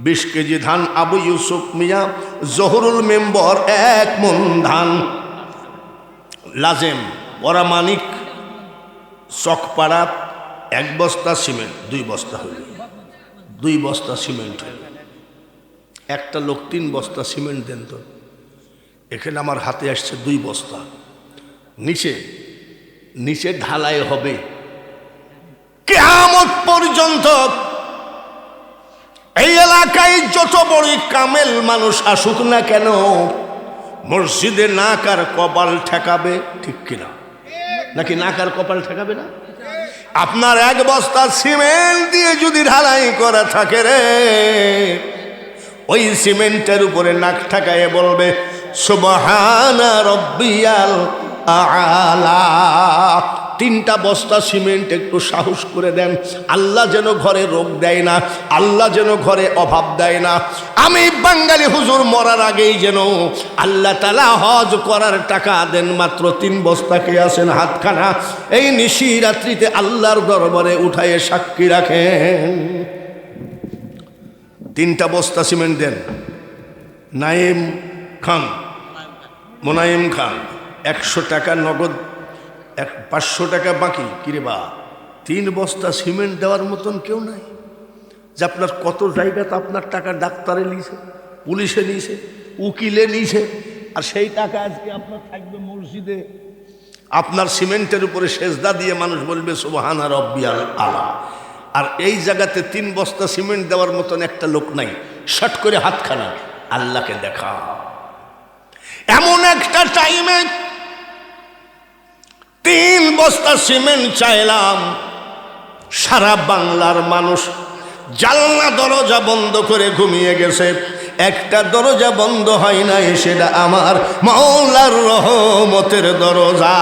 [SPEAKER 1] 20 কেজি ধান আবু ইউসুফ মিয়া জহুরুল মেম্বর 1 মণ ধান। লাজেম পরামানিক চকপাড়া 1 বস্তা সিমেন্ট, 2 বস্তা হইল, 2 বস্তা সিমেন্ট হইল। একটা লোক 3 বস্তা সিমেন্ট দেন তো। এখানে আমার হাতে আসছে 2 বস্তা। নিচে ঢালাই হবে কিয়ামত পর্যন্ত। এই এলাকায় যত বড় কামেল মানুষ আসুক না কেন, মসজিদে নাক আর কপাল ঠেকাবে, ঠিক কিনা? নাকি নাক আর কপাল ঠেকাবে না? আপনার 1 বস্তা সিমেন্ট দিয়ে যদি ঢালাই করা থাকে রে, ওই সিমেন্টের উপরে নাক ঠেকায় বলবে সুবহানা রব্বিয়াল আলা। 3টা বস্তা সিমেন্ট একটু সাহস করে দেন। আল্লাহ যেন ঘরে রোগ দেয় না, আল্লাহ যেন ঘরে অভাব দেয় না। আমি বাঙালি হুজুর মরার আগেই যেন আল্লাহ তাআলা হজ করার টাকা দেন। মাত্র 3 বস্তা কে আছেন হাতখানা এই নিশি রাত্রিতে আল্লাহর দরবারে উঠায়ে সাক্ষী রাখেন। 3টা বস্তা সিমেন্ট দেন। নাইম খান, মোনায়েম খান 100 টাকা নগদ, 500 টাকা বাকি। কিরে বা, 3 বস্তা সিমেন্ট দেওয়ার মতন কেউ নাই? যে আপনার কত জায়গাতে আপনার টাকা ডাক্তারে নিয়েছে, পুলিশে নিয়েছে, উকিলে নিয়েছে, আর সেই টাকা আজকে আপনার থাকবে মসজিদে। আপনার সিমেন্টের উপরে সেজদা দিয়ে মানুষ বলবে সুবহানা রব্বিয়াল আলা। আর এই জায়গাতে 3 বস্তা সিমেন্ট দেওয়ার মতন একটা লোক নাই। শট করে হাতখানা আল্লাহকে দেখা। এমন একটা টাইমে 3 বস্তা সিমেন্ট চাইলাম। সারা বাংলার মানুষ জানলা দরজা বন্ধ করে ঘুমিয়ে গেছে। একটা দরজা বন্ধ হয় নাই, সেটা আমার মাওলার রহমতের দরজা।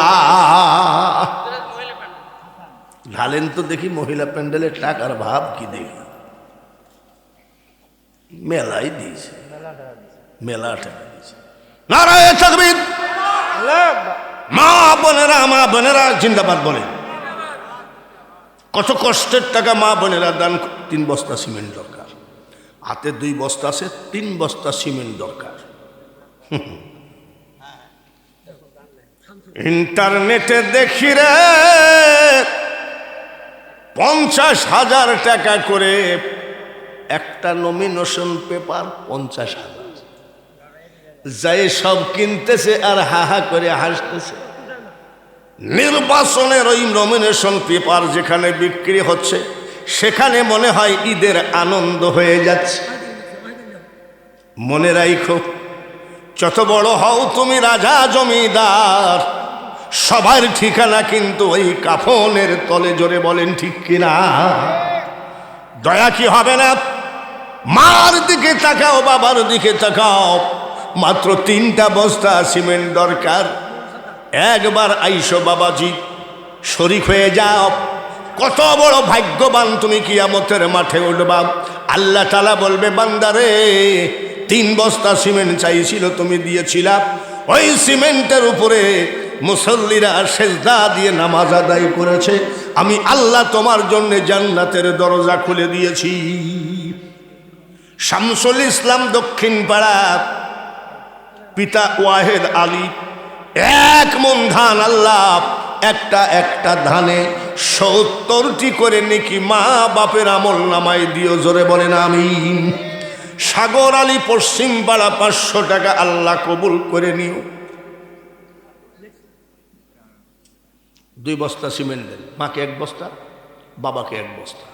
[SPEAKER 1] ঢালেন তো দেখি মহিলা প্যান্ডেলের টাকার ভাব কি দেখি। মেলাই দিয়েছে, মেলা টাকা দিয়েছে। নারায়ে তাকবীর। মা বোনেরা জিন্দাবাদ বলে। কত কষ্টের টাকা মা বোনেরা দান। 3 বস্তা সিমেন্ট দরকার, হাতে 2 বস্তা আছে, 3 বস্তা সিমেন্ট দরকার। ইন্টারনেটে দেখি রে 50,000 টাকা করে একটা নমিনেশন পেপার। 50,000 যাই সব কিনতেছে আর হাহা করে হাসতেছে। নির্বাচনের ওই নমিনেশন পেপার যেখানে বিক্রি হচ্ছে, সেখানে মনে হয় ঈদের আনন্দ হয়ে যাচ্ছে। মনে রাখো, যত বড় হও তুমি রাজা জমিদার, সবার ঠিকানা কিন্তু ওই কাফনের তলে, জোরে বলেন ঠিক কিনা? দয়া কি হবে না? মার দিকে তাকাও, বাবার দিকে তাকাও, মাত্র 3টা বস্তা সিমেন্ট দরকার। একবার আইসো বাবাজি, শরীক হয়ে যাও। কত বড় ভাগ্যবান তুমি কিয়ামতের মাঠে উঠবা। আল্লাহ তাআলা বলবে, বান্দারে 3 বস্তা সিমেন্ট চাইছিল, তুমি দিয়েছিলা। ওই সিমেন্টের উপরে মুসল্লিরা সেজদা দিয়ে নামাজ আদায় করেছে। আমি আল্লাহ তোমার জন্য জান্নাতের দরজা খুলে দিয়েছি। শামসুল ইসলাম দক্ষিণ পাড়া, পিতা ওয়াহেদ আলী, 1 মণ ধান আল্লাহ একটা একটা ধানে 70টি করে নেকি মা বাপের আমল নামায় দিও, জোরে বলেন আমিন। সাগর আলী পশ্চিম পাড়া, 500 টাকা আল্লাহ কবুল করে নিও। 2 বস্তা সিমেন্ট দেন, মাকে 1 বস্তা, বাবাকে 1 বস্তা।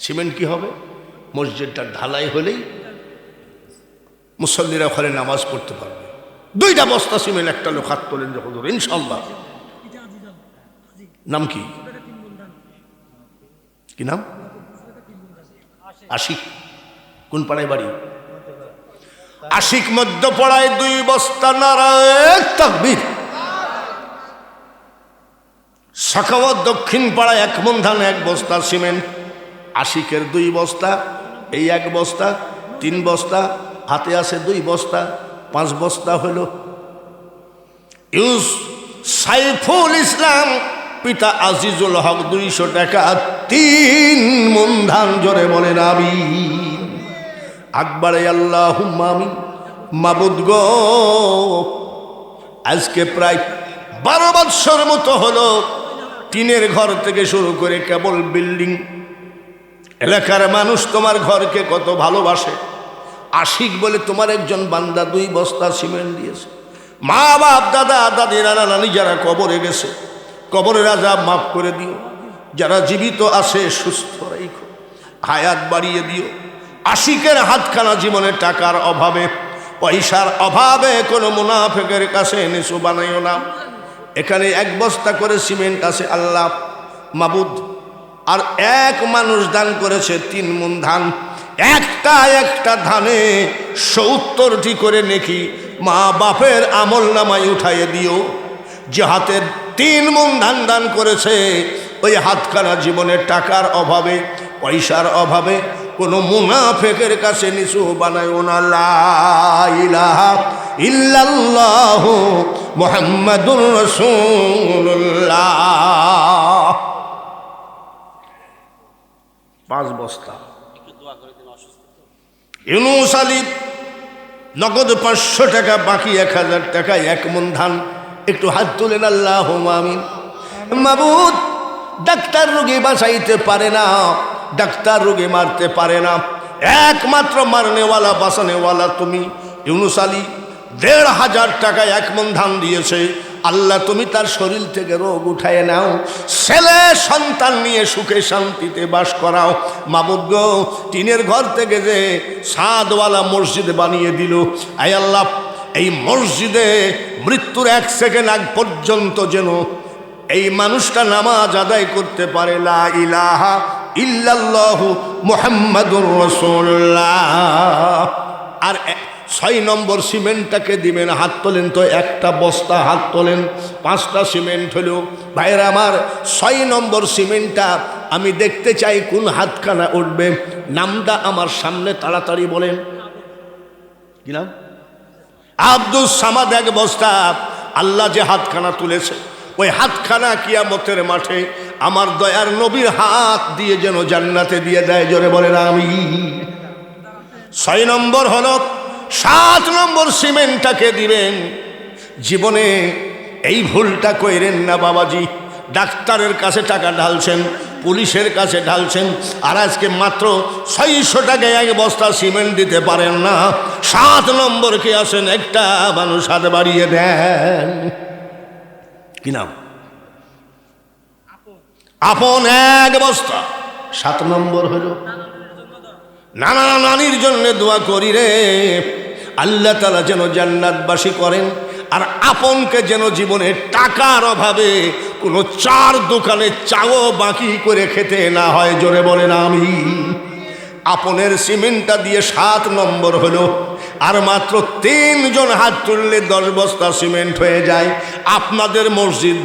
[SPEAKER 1] সিমেন্ট কি হবে? মসজিদটা ঢালাই হলেই মুসল্লিরা ওখানে নামাজ পড়তে পারবে। 2টা বস্তা সিমেন্ট, একটা লোক হাত তোলেন যখন, ইনশাল্লাহ। নাম কি? কি নাম? আশিক। কোন পাড়ায় বাড়ি? আশিক মধ্যপাড়ায় 2 বস্তা। নারায়ে তাকবীর। সাখাওয়াত দক্ষিণ পাড়ায় 1 মণ ধান 1 বস্তা সিমেন্ট। আশিকের 2 বস্তা, এই 1 বস্তা, 3 বস্তা, হাতে আছে 2 বস্তা, 5 বস্তা হলো। সাইফুল ইসলাম, পিতা আজিজুল হক, 200 টাকা 3 মণ ধান, জোরে বলেন আমিন। আকবরে আল্লাহুম্মা আমিন। মাবুদ গো, আজকে প্রায় 12 বৎসর মতো হলো টিনের ঘর থেকে শুরু করে কেবল বিল্ডিং। এলাকার মানুষ তোমার ঘরকে কত ভালোবাসে। আশিক বলে তোমার একজন বান্দা 2 বস্তা সিমেন্ট দিয়েছে। মা বাপ, দাদা দাদি, নানা নানি যারা কবরে গেছে, কবরের আযাব মাফ করে দিও। যারা জীবিত আছে সুস্থ রাখো, হায়াত বাড়িয়ে দিও। আশিকের হাতখানা জীবনে টাকার অভাবে, পয়সার অভাবে কোনো মুনাফিকের কাছে নিচু বানাইও না। এখানে 1 বস্তা করে সিমেন্ট আছে আল্লাহ মাবুদ। আর 1 মানুষ দান করেছে 3 মণ ধান। একটা একটা ধানে 70টি করে নেকি মা বাপের আমল নামায় উঠাইয়ে দিও। যে হাতে 3 মণ ধান দান করেছে, ওই হাতখানা জীবনে টাকার অভাবে, পয়সার অভাবে কোনো মুনাফিকের কাছে নিচু বানায়ও না। লা ইলাহা ইল্লাল্লাহু মুহাম্মাদুর রাসূলুল্লাহ। 5 বস্তা। ইউনুস আলী নগদ 500 টাকা, বাকি 1000 টাকা, 1 মণ ধান। একটু হাত তুলেন, আল্লাহুম্মা আমিন। মাবুদ, ডাক্তার রোগী বাঁচাইতে পারে না, ডাক্তার রোগী মারতে পারে না, একমাত্র মারনেওয়ালা বাঁচানেওয়ালা তুমি। ইউনুস আলী 1500 টাকায় 1 মণ ধান দিয়েছে। আল্লাহ তুমি তার শরীর থেকে রোগ উঠায় নাও, ছেলে সন্তান নিয়ে সুখে শান্তিতে বাস করাও। মাবুদ গো, টিনের ঘর থেকে যে ছাদওয়ালা মসজিদ বানিয়ে দিল, আয় আল্লাহ, এই মসজিদে মৃত্যুর 1 সেকেন্ড আগ পর্যন্ত যেন এই মানুষটা নামাজ আদায় করতে পারে। লা ইলাহা ইল্লাল্লাহু মুহাম্মাদুর রাসূলুল্লাহ। আর 6 নম্বর সিমেন্টটাকে দিবেন। হাত তোলেন তো, 1টা বস্তা, হাত তোলেন। 5টা সিমেন্ট হলো। ভাইরা আমার, 6 নম্বর সিমেন্টটা আমি দেখতে চাই কোন হাতখানা উঠবে। নামটা আমার সামনে তাড়াতাড়ি বলেন। কি নাম? আব্দুল সামাদ। 1 বস্তা। আল্লাহ যে হাতখানা তুলেছে, ওই হাতখানা কিয়ামতের মাঠে আমার দয়ার নবীর হাত দিয়ে যেন জান্নাতে দিয়ে দেয়, জোরে বলেন আমিন। 6 নম্বর হলো 7 নম্বর সিমেন্টটাকে দিবেন। জীবনে এই ভুলটা কইরেন না বাবাজি। ডাক্তারের কাছে টাকা ঢালছেন, পুলিশের কাছে ঢালছেন, আর আজকে মাত্র 600 টাকায় 1 বস্তা সিমেন্ট দিতে পারেন না। 7 নম্বর কে আসেন, একটা মানুষ হাত বাড়িয়ে দেন। কি নাম? আপন। 1 বস্তা। 7 নম্বর হলো নানা নানির জন্য দোয়া করি রে, আল্লাহ তাআলা যেন জান্নাতবাসী করেন। আর আপনকে যেন জীবনে টাকার অভাবে কোনো চার দোকানে চাও বাকি করে খেতে না হয়। জোরে বলেন আমিন। আপনের সিমেন্টটা দিয়ে 7 নম্বর হলো, আর মাত্র 3 জন হাত তুললে 10 বস্তা সিমেন্ট হয়ে যায়। আপনাদের মসজিদ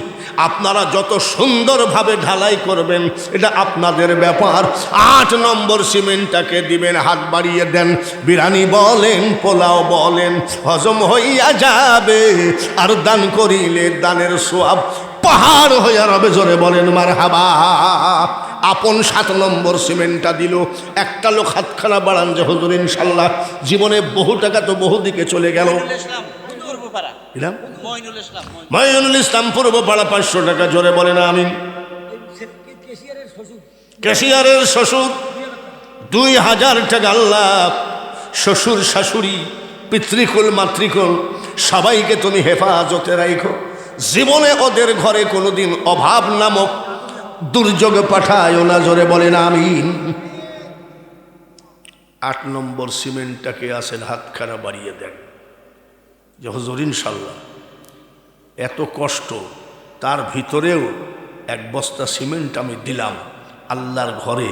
[SPEAKER 1] আপনারা যত সুন্দরভাবে ঢালাই করবেন এটা আপনাদের ব্যাপার। 8 নম্বর সিমেন্টটাকে দিবেন, হাত বাড়িয়ে দেন, বিরিয়ানি বলেন, পোলাও বলেন, হজম হইয়া যাবে। আর দান করিলে দানের সোয়াব পাহাড় হইয়া রবে। জোরে বলেন মারহাবা। আপন 7 নম্বর সিমেন্টটা দিল। একটা লোক হাতখানা বাড়ান যে হুজুর ইনশাল্লাহ জীবনে বহু টাকা তো বহু দিকে চলে গেল। মঈনুল ইসলাম পূর্বপাড়া 500 টাকা। জোরে বলেন আমিন। ক্যাশিয়ারের শ্বশুর 2000 টাকা। আল্লাহ শ্বশুর শাশুড়ি পিতৃকুল মাতৃকুল সবাইকে তুমি হেফাজতে রাখো। জীবনে ওদের ঘরে কোনোদিন অভাব নামক দুর্যোগ পাঠায় না। জোরে বলেন আমিন। 8 নম্বর সিমেন্টটাকে আসেন, হাতখানা বাড়িয়ে দেন যে হুজুর ইনশাল্লাহ এত কষ্ট তার ভিতরেও 1 বস্তা সিমেন্ট আমি দিলাম আল্লাহর ঘরে।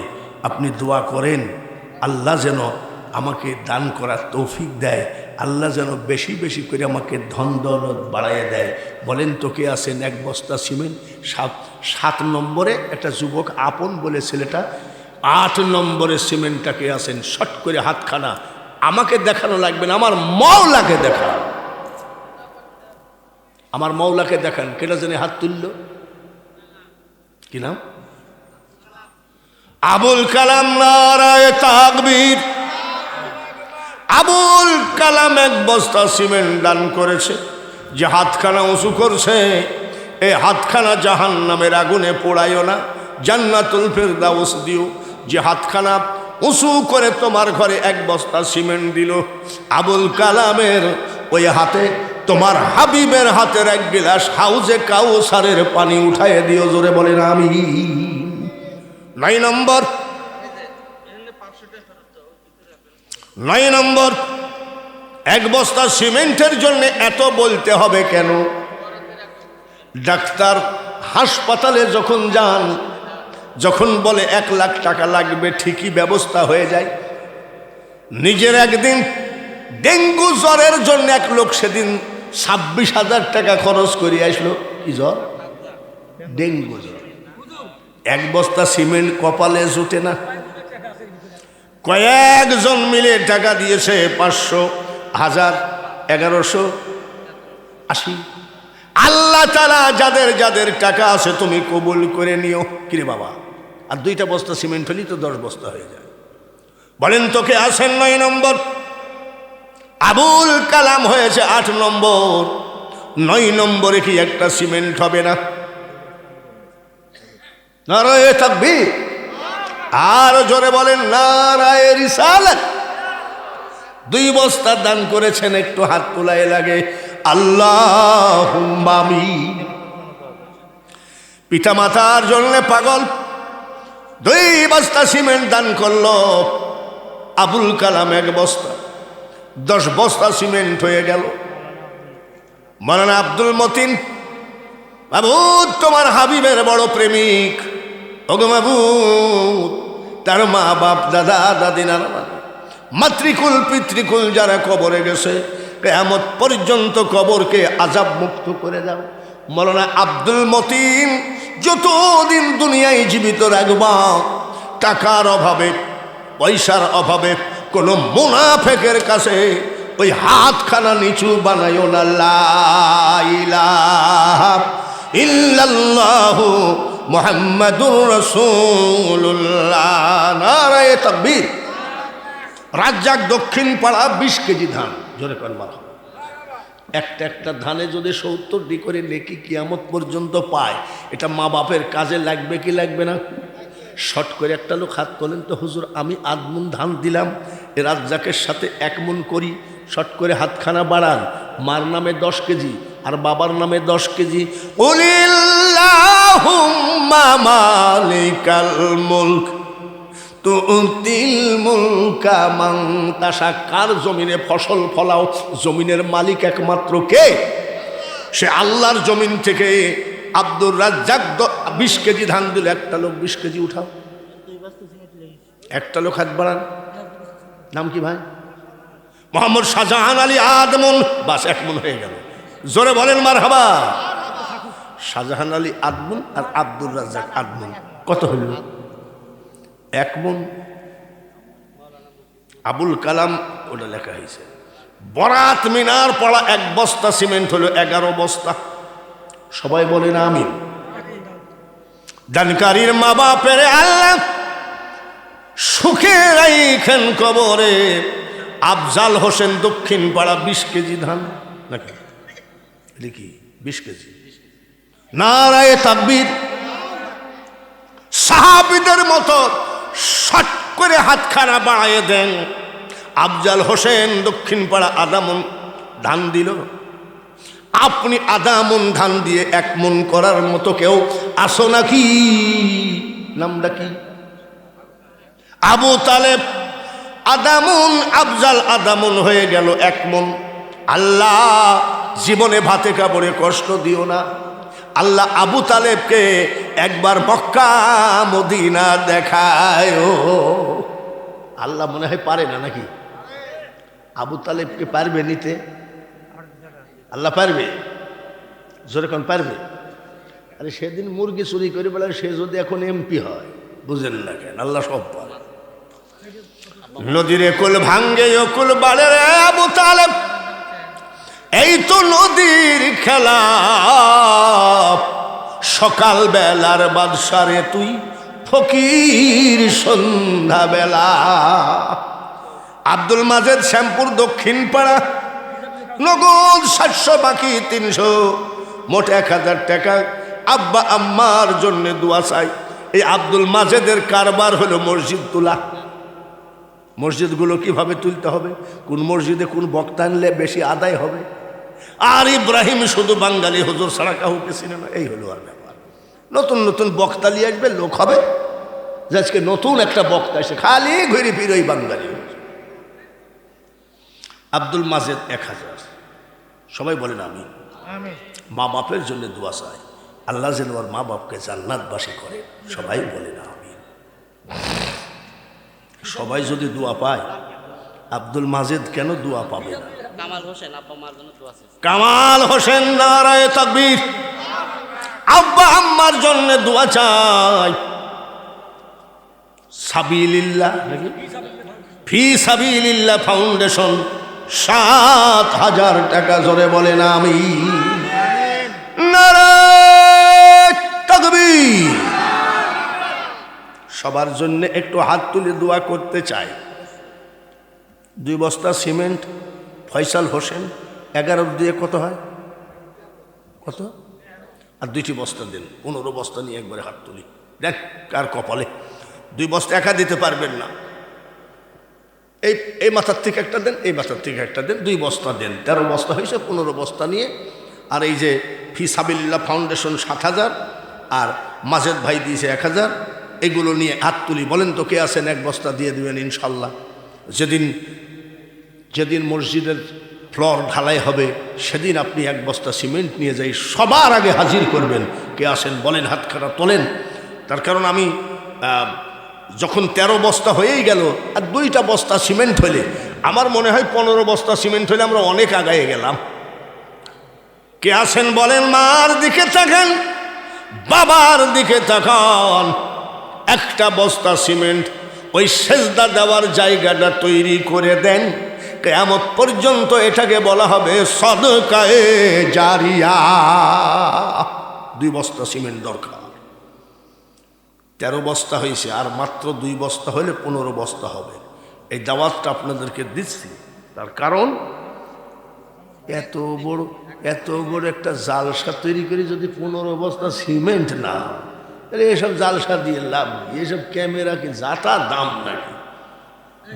[SPEAKER 1] আপনি দোয়া করেন আল্লাহ যেন আমাকে দান করার তৌফিক দেয়, আল্লাহ যেন বেশি বেশি করে আমাকে ধন দৌলত বাড়াইয়ে দেয়। বলেন তো কে আছেন 1 বস্তা সিমেন্ট? 7 নম্বরে একটা যুবক আপন বলে ছেলেটা। 8 নম্বরে সিমেন্টটাকে আছেন। শট করে হাতখানা আমাকে দেখানো লাগবে না, আমার মওলাকে দেখান। আমার মওলাকে দেখান। কেটা জানে হাত তুলল? কি নাম? আবুল কালাম। নারায়ে তাকবীর। আবুল কালাম 1 বস্তা সিমেন্ট দান করেছে। যে হাতখানা উঁচু করছে এই হাতখানা জাহান্নামের আগুনে পোড়াইও না, জান্নাতুল ফেরদাউস দিও। যে হাতখানা উঁচু করে তোমার ঘরে 1 বস্তা সিমেন্ট দিল, আবুল কালামের ওই হাতে তোমার হাবিবের হাতের 1 গিলাস হাউজে কাউসারের পানি উঠাইয়ে দিও। জোরে বলেন আমিন। 9 নম্বর 9 নম্বর 1 বস্তা সিমেন্টের জন্য এত বলতে হবে কেন? ডাক্তার হাসপাতালে যখন যান, যখন বলে 1 লাখ টাকা লাগবে, ঠিকই ব্যবস্থা হয়ে যায়। নিজের একদিন ডেঙ্গু জ্বরের জন্য 1 লোক সেদিন 26,000 টাকা খরচ করে আসলো। কি জ্বর? ডেঙ্গু জ্বর। 1 বস্তা সিমেন্ট কপালে জুটে না। কয়েকজন মিলে টাকা দিয়েছে 500, 1000, 1180। আল্লাহ তাআলা যাদের যাদের টাকা আছে তুমি কবুল করে নিও। কিরে বাবা, আর 2টা বস্তা সিমেন্ট হলেই তো 10 বস্তা হয়ে যায়। বলেন তোকে আসেন 9 নম্বর। আবুল কালাম হয়েছে 8 নম্বর। 9 নম্বরে কি একটা সিমেন্ট হবে না? নারায়ে তাকবীর। আর জোরে বলেন নারায়ে রিসালাত। 2 বস্তা দান করেছেন, একটু হাত তোলায় লাগে আল্লাহুম্মা আমিন। পিতা মাতার জন্য পাগল 2 বস্তা সিমেন্ট দান করলো। আবুল কালাম 1 বস্তা, 10 বস্তা সিমেন্ট হয়ে গেল। মাওলানা আব্দুল মতিন, মাবুদ তোমার হাবিবের বড় প্রেমিক। ওগো মাবুদ, তার মা বাপ দাদা দাদি নানা মাতৃকুল পিতৃকুল যারা কবরে গেছে, কিয়ামত পর্যন্ত কবরকে আযাব মুক্ত করে দাও। মাওলানা আব্দুল মতিন যতদিন দুনিয়ায় জীবিত রাখবা, টাকার অভাবে পয়সার অভাবে কোনো মুনাফিকের কাছে ওই হাতখানা নিচু বানাইও না। লা ইলাহা ইল্লাল্লাহু মুহাম্মাদুর রাসূলুল্লাহ। নারায়ে তাকবীর। রাজ্জাক দক্ষিণ পাড়া 20 কেজি ধান। জোরে কর মারহাবা। একটা ধানে যদি 70 করে নেকি কিয়ামত পর্যন্ত পায়, এটা মা বাপের কাজে লাগবে কি লাগবে না? শর্ট করে একটা লোক হাত তোলেন তো, হুজুর আমি 8 মণ ধান দিলাম, এ রাজ্জাকের সাথে 1 মণ করি। শর্ট করে হাতখানা বাড়ান। মার নামে 10 কেজি আর বাবার নামে 10 কেজি। কুলিল্লাহুম্মা মালিকাল মুলক তুতিল মুলকা মান তাশা। কার জমিনে ফসল ফলাও, জমিনের মালিক একমাত্র কে? সে আল্লাহর জমিন থেকে আব্দুর রাজ্জাক 20 কেজি ধান দিল, একটা লোক 20 কেজি উঠাও, একটা লোক হাত বাড়ান। নাম কি ভাই? মোহাম্মদ শাহজাহান আলী আদমন। বাস 1 মন হয়ে গেল, জোরে বলেন মারহাবা। শাহজাহান আলী আদমন আর আব্দুর রাজ্জাক আদমন কত হইল? 1 মন। আবুল কালাম ওটা লেখা হয়েছে। বরাত মিনার পড়া 1 বস্তা সিমেন্ট হলো 11 বস্তা। সবাই বলেন আমিন। দানকারীর মা বাপের আল্লাহ সুখে রাইখেন কবরে। আফজাল হোসেন দক্ষিণ পাড়া 20 কেজি ধান নাকি লিখি 20 কেজি। নারায়ে তাকবীর। সাহাবীদের মতো শট করে হাতখানা বাড়ায় দেন। আফজাল হোসেন দক্ষিণ পাড়া আদামন ধান দিল। আপনি আদামন ধান দিয়ে 1 মন করার মতো কেউ আসো নাকি? নামটা কি? আবু তালেব আদামুন, আফজাল আদামুন হয়ে গেল 1 মন। আল্লাহ জীবনে ভাতে কাপড়ে কষ্ট দিও না। আল্লাহ আবু তালেবকে একবার মক্কা মদিনা দেখায়। আল্লাহ মনে হয় পারে না নাকি? আবু তালেবকে পারবে নিতে? আল্লাহ পারবে? জোরে কোন পারবে? আরে সেদিন মুরগি চুরি করে বলে সে যদি এখন এমপি হয়, বুঝেন না কেন? আল্লাহ সব পারে। নদীর কুল ভাঙ্গে কুল বাড়ে রে আবু তালেব, এই তো নদীর খেলা। সকাল বেলার বাদশারে তুই ফকির সন্ধ্যা বেলা। আব্দুল মাজেদ শ্যামপুর দক্ষিণ পাড়া, নগদ 700 বাকি 300, মোট 1000 টাকা। আব্বা আম্মার জন্য দোয়া চাই। এই আব্দুল মাজেদের কারবার হলো মসজিদ তোলা। মসজিদগুলো কিভাবে তুলতে হবে, কোন মসজিদে কোন বক্তা আনলে বেশি আদায় হবে। আর ইব্রাহিম শুধু বাঙালি হুজুর ছাড়া কাউকে চিনে না, এই হলো আর ব্যাপার। নতুন নতুন বক্তা নিয়ে আসবে, লোক হবে যে আজকে নতুন একটা বক্তা এসে খালি ঘুরে ফিরে ওই বাঙালি। আব্দুল মাজেদ 1000। সবাই বলেন আমি। মা বাপের জন্য দোয়া চাই, আল্লাহ যেন ওর মা বাপকে জান্নাতবাসী করে। সবাই বলেন আমি। সবাই যদি দোয়া পায়, আব্দুল মাজেদ কেন দোয়া পাবে না? কামাল হোসেন নারায়ে তাকবীর। আব্বা আম্মার জন্য দোয়া চাই। সাবিলিল্লাহ ফি সাবিলিল্লাহ ফাউন্ডেশন 7000 টাকা, জোরে বলেন আমি। নারায়ে তাকবীর। সবার জন্য একটু হাত তুলে দোয়া করতে চাই। 2 বস্তা সিমেন্ট ফয়সাল হোসেন 11 দিয়ে কত হয়? কত? আর 2টি বস্তা দেন, 15 বস্তা নিয়ে একবারে হাত তুলি। দেখ কার কপালে। 2 বস্তা একা দিতে পারবেন না। এই মাথার থেকে একটা দেন, এই মাথার থেকে একটা দেন, 2 বস্তা দেন। 13 বস্তা হয়েছে, 15 বস্তা নিয়ে। আর এই যে ফি সাবিলিল্লাহ ফাউন্ডেশন 7000, আর মাজেদ ভাই দিয়েছে 1000, এগুলো নিয়ে হাত তুলি। বলেন তো কে আছেন? 1 বস্তা দিয়ে দেবেন ইনশাল্লাহ। যেদিন মসজিদের ফ্লোর ঢালাই হবে সেদিন আপনি 1 বস্তা সিমেন্ট নিয়ে যাই সবার আগে হাজির করবেন। কে আসেন বলেন, হাতখানা তোলেন। তার কারণ আমি যখন 13 বস্তা হয়েই গেল, আর 2টা বস্তা সিমেন্ট হলে আমার মনে হয় 15 বস্তা সিমেন্ট হলে আমরা অনেক আগায়ে গেলাম। কে আসেন বলেন? মার দিকে তাকান, বাবার দিকে তাকান। 1টা বস্তা সিমেন্ট ওই সেজদা দেওয়ার জায়গাটা তৈরি করে দেন। কিয়ামত পর্যন্ত এটাকে বলা হবে সদকায়ে জারিয়া। 2 বস্তা সিমেন্ট দরকার। 13 বস্তা হয়েছে, আর মাত্র 2 বস্তা হলে 15 বস্তা হবে। এই দাওয়াতটা আপনাদেরকে দিচ্ছি, তার কারণ এত বড় একটা জালসা তৈরি করে যদি 15 বস্তা সিমেন্ট না হয়, তাহলে এসব জালসা দিয়ে লাভ নেই। এসব ক্যামেরা কি যাতা দাম নাকি?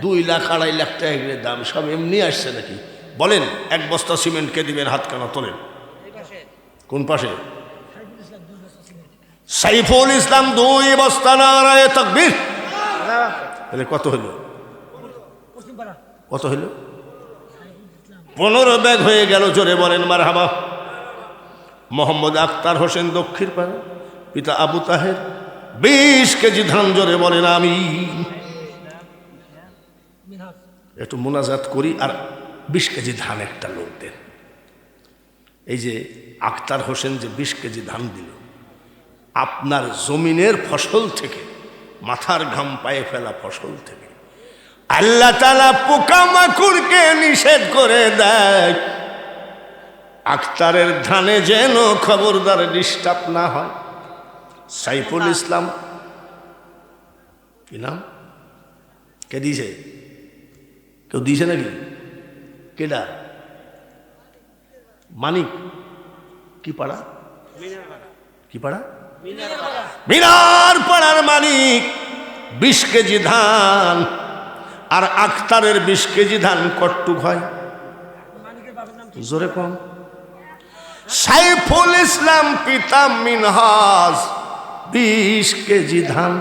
[SPEAKER 1] 2 লাখ 2.5 লাখ টাকা করে দাম, সব এমনি আসছে নাকি? বলেন 1 বস্তা সিমেন্ট কে দিবেন? হাত কানা তোলেন। কোন পাশে? সাইফুল ইসলাম 2 বস্তা। নারায়ে তাকবীর। তাহলে কত হলো? কত হলো? 15 ব্যাগ হয়ে গেল। জোরে বলেন মারহাবা। মোহাম্মদ আখতার হোসেন দক্ষিণ পাড়া, পিতা আবু তাহের। 20 কেজি ধান, জোরে বলেন আমি। একটু মোনাজাত করি আর 20 কেজি ধান একটা লোক দেন। এই যে আখতার হোসেন যে 20 কেজি ধান দিল, আপনার জমিনের ফসল থেকে, মাথার ঘাম পায়ে ফেলা ফসল থেকে আল্লাহ তাআলা পোকামাকড়কে নিষেধ করে দেয়, আখতারের ধানে যেন খবরদার ডিস্টার্ব না হয়। সাইফুল ইসলাম, কি নাম, কে দিয়েছে? কেউ দিয়েছে নাকি? কেডা? মানিক, কি পাড়া? কি পাড়া? মিনার পাড়ার মানিক 20 কেজি ধান। আর আখতারের 20 কেজি ধান কট্টুক হয়? জোরে কম। সাইফুল ইসলাম পিতা মিনহাজ 20 কেজি ধান।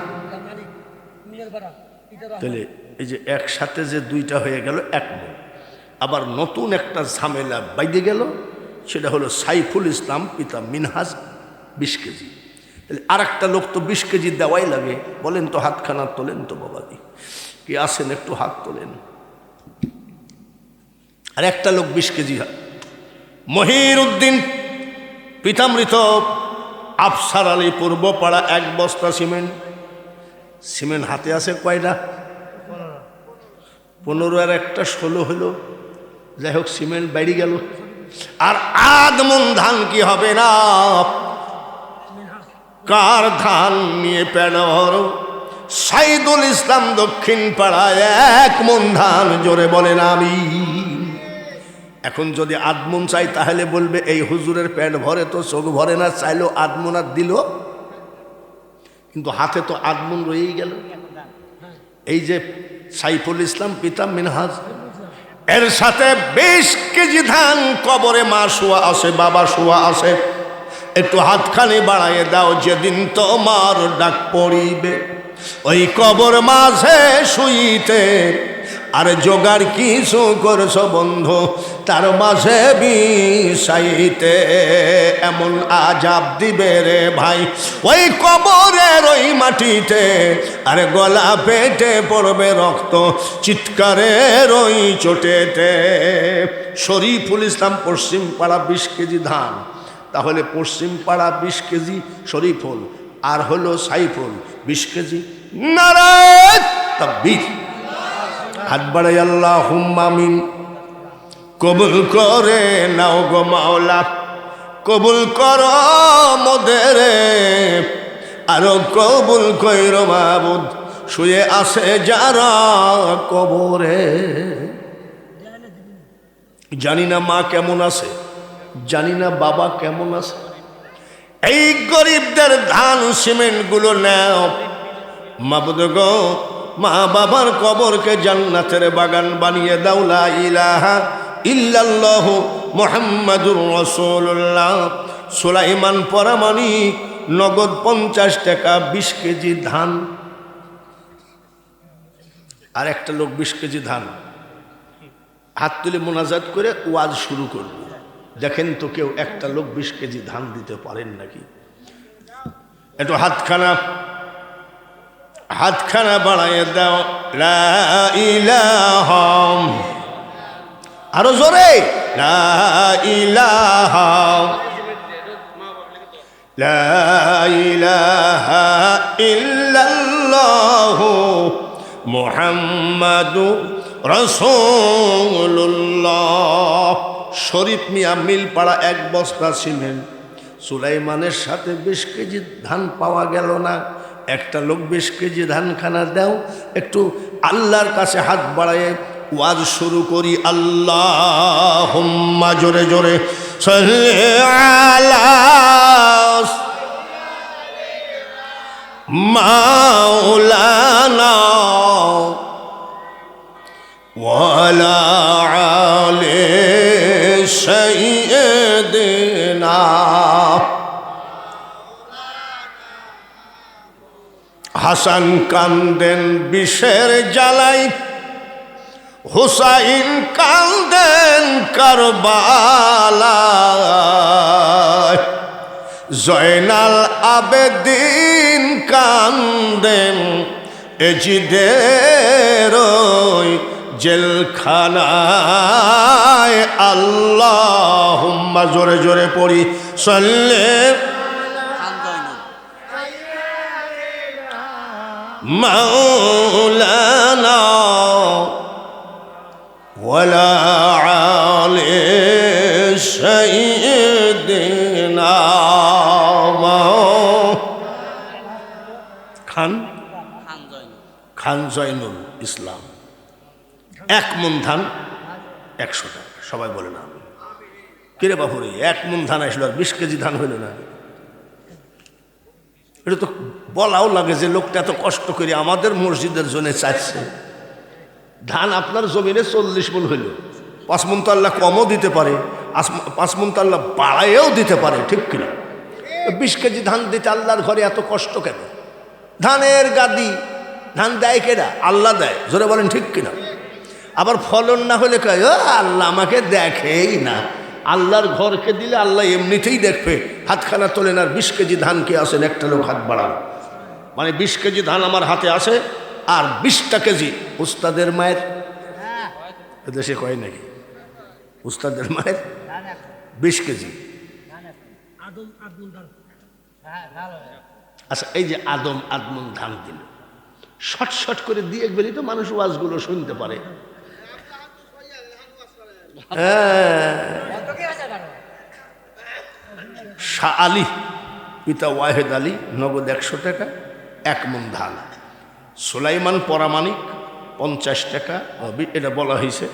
[SPEAKER 1] তাহলে এই যে একসাথে যে দুইটা হয়ে গেল এক মণ। আবার নতুন একটা ঝামেলা বাইরে গেল, সেটা হলো সাইফুল ইসলাম পিতা মিনহাজ 20 কেজি। তাহলে আর একটা লোক তো 20 কেজি দেওয়াই লাগে। বলেন তো, হাতখানা তোলেন তো বাবাজি, কি আসেন একটু হাত তোলেন। আর একটা লোক 20 কেজি। মহির উদ্দিন পিতামৃত আফসার আলী পূর্বপাড়া 1 বস্তা সিমেন্ট। সিমেন্ট হাতে আছে কয়টা? 15 আর একটা 16 হলো। যাই হোক, সিমেন্ট বেড়ে গেল। আর আদমন ধান কি হবে না? কার ধান নিয়ে পেড়র? সাইদুল ইসলাম দক্ষিণ পাড়ায় 1 মণ ধান, জোরে বলেন আমি। এখন যদি আদমন চাই তাহলে বলবে এই হুজুরের পেট ভরে তো চোখ ভরে না, চাইলো আদমন আর দিল, কিন্তু হাতে তো আদমন রয়েই গেল। এই যে সাইফুল ইসলাম পিতা মিনহাজ, এর সাথে 20 কেজি ধান। কবরে মা শোয়া আছে, বাবা শোয়া আছে, একটু হাতখানি বাড়াইয়ে দাও। যেদিন তোমার ডাক পড়িবে ওই কবর মাঝে শুইতে, আর জোগাড় কিছু করছো বন্ধু তার মাঝে বিষাইতে। এমন আজাব দিবে রে ভাই ওই কবরের ওই মাটিতে, আর গলা পেটে পড়বে রক্ত চিৎকারের ওই চোটেতে। শরীফুল ইসলাম পশ্চিম পাড়া 20 কেজি ধান। তাহলে পশ্চিম পাড়া 20 কেজি শরীফুল, আর হলো সাইফুল 20 কেজি। নারায়ে তাকবীর। হাত বাড়াই আল্লাহুম্মা আমিন। কবুল করে নাও গো মাওলা, কবুল করো মোদের, আরো কবুল কইরো মাবুদ শুয়ে আছে যারা কবরে। জানি না মা কেমন আছে, জানি না বাবা কেমন আছে। এই গরিবদের ধান সিমেন্ট গুলো নাও মাবুদ গো, মা বাবার কবরকে জান্নাতের বাগান বানিয়ে দাও। লা ইলাহা ইল্লাল্লাহ মুহাম্মাদুর রাসূলুল্লাহ। সুলাইমান পরামানিক নগদ 50 টাকা 20 কেজি ধান। আর একটা লোক 20 কেজি ধান। হাত তুলে মোনাজাত করে ওয়াজ শুরু করব। দেখেন তো কেউ একটা লোক 20 কেজি ধান দিতে পারেন নাকি? একটু হাতখানা বাড়াইয়ে দাও। লা ইলাহা, আরো জোরে, লা ইলাহা, লা ইলাহা ইল্লাল্লাহু মুহাম্মাদুর রাসূলুল্লাহ। শরীফ মিয়া মিলপাড়া 1 বস্তা সিমেন্ট। সুলাইমানের সাথে 20 কেজি ধান পাওয়া গেল না। একটা লোক 20 কেজি ধান খানা দাও। একটু আল্লাহর কাছে হাত বাড়ায় ওয়াজ শুরু করি। আল্লাহুম্মা, জোরে জোরে সাল্লি আলা মাওলানা ওয়ালা আলি সাইয়্যিদিনা। হাসান কান্দেন বিষের জ্বালাই, হুসাইন কান্দেন কারবালায়। জয়নাল আবেদিন কান্দেন এজিদের ওই জেলখানায়। আল্লাহুম্মা জোরে জোরে পড়ি সাল্লে মাওলানা ওয়ালা আলি সাইয়্যিদিনা খান জয়নুল ইসলাম। 1 মণ ধান 100 টাকা। সবাই বলে না কিরে বাপুরে 1 মণ ধান আসলো আর 20 কেজি ধান হইল না? এটা তো বলাও লাগে যে লোকটা এত কষ্ট করে আমাদের মসজিদের জন্য চাচ্ছে। ধান আপনার জমিনে 40 মণ হইল, 5 মণ তো আল্লাহ কমও দিতে পারে, 5 মণ তো আল্লাহ বাড়াইও দিতে পারে, ঠিক কিনা? 20 কেজি ধান দিতে আল্লাহর ঘরে এত কষ্ট কেন? ধানের গাদি, ধান দেয় কেডা? আল্লাহ দেয়, জোরে বলেন ঠিক কিনা? আবার ফলন না হলে কয় ও আল্লাহ আমাকে দেখেই না। আল্লাহর ঘরকে দিলে আল্লাহ এমনিতেই দেখবে। হাতখানা তোলেন আর 20 কেজি ধান কে আসেন, একটা লোক হাত বাড়ান। মানে 20 কেজি ধান আমার হাতে আসে আর 20টা কেজি উস্তাদের মায়ের, দেশে কয় নাকি উস্তাদের মায়ের 20 কেজি। আচ্ছা, এই যে আদমন ধান দিল, শর্ট শর্ট করে দিয়ে গেলেই তো মানুষ ওয়াজগুলো শুনতে পারে। শাহ আলী পিতা ওয়াহেদ আলী নগদ 100 টাকা 1 মণ ধান। সুলাইমান পরামানিক 50 টাকা, এটা বলা হয়েছে।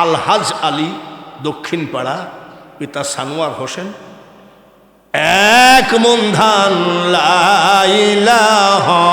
[SPEAKER 1] আলহাজ আলী দক্ষিণ পাড়া পিতা সানোয়ার হোসেন 1 মণ ধান। লা ইলাহা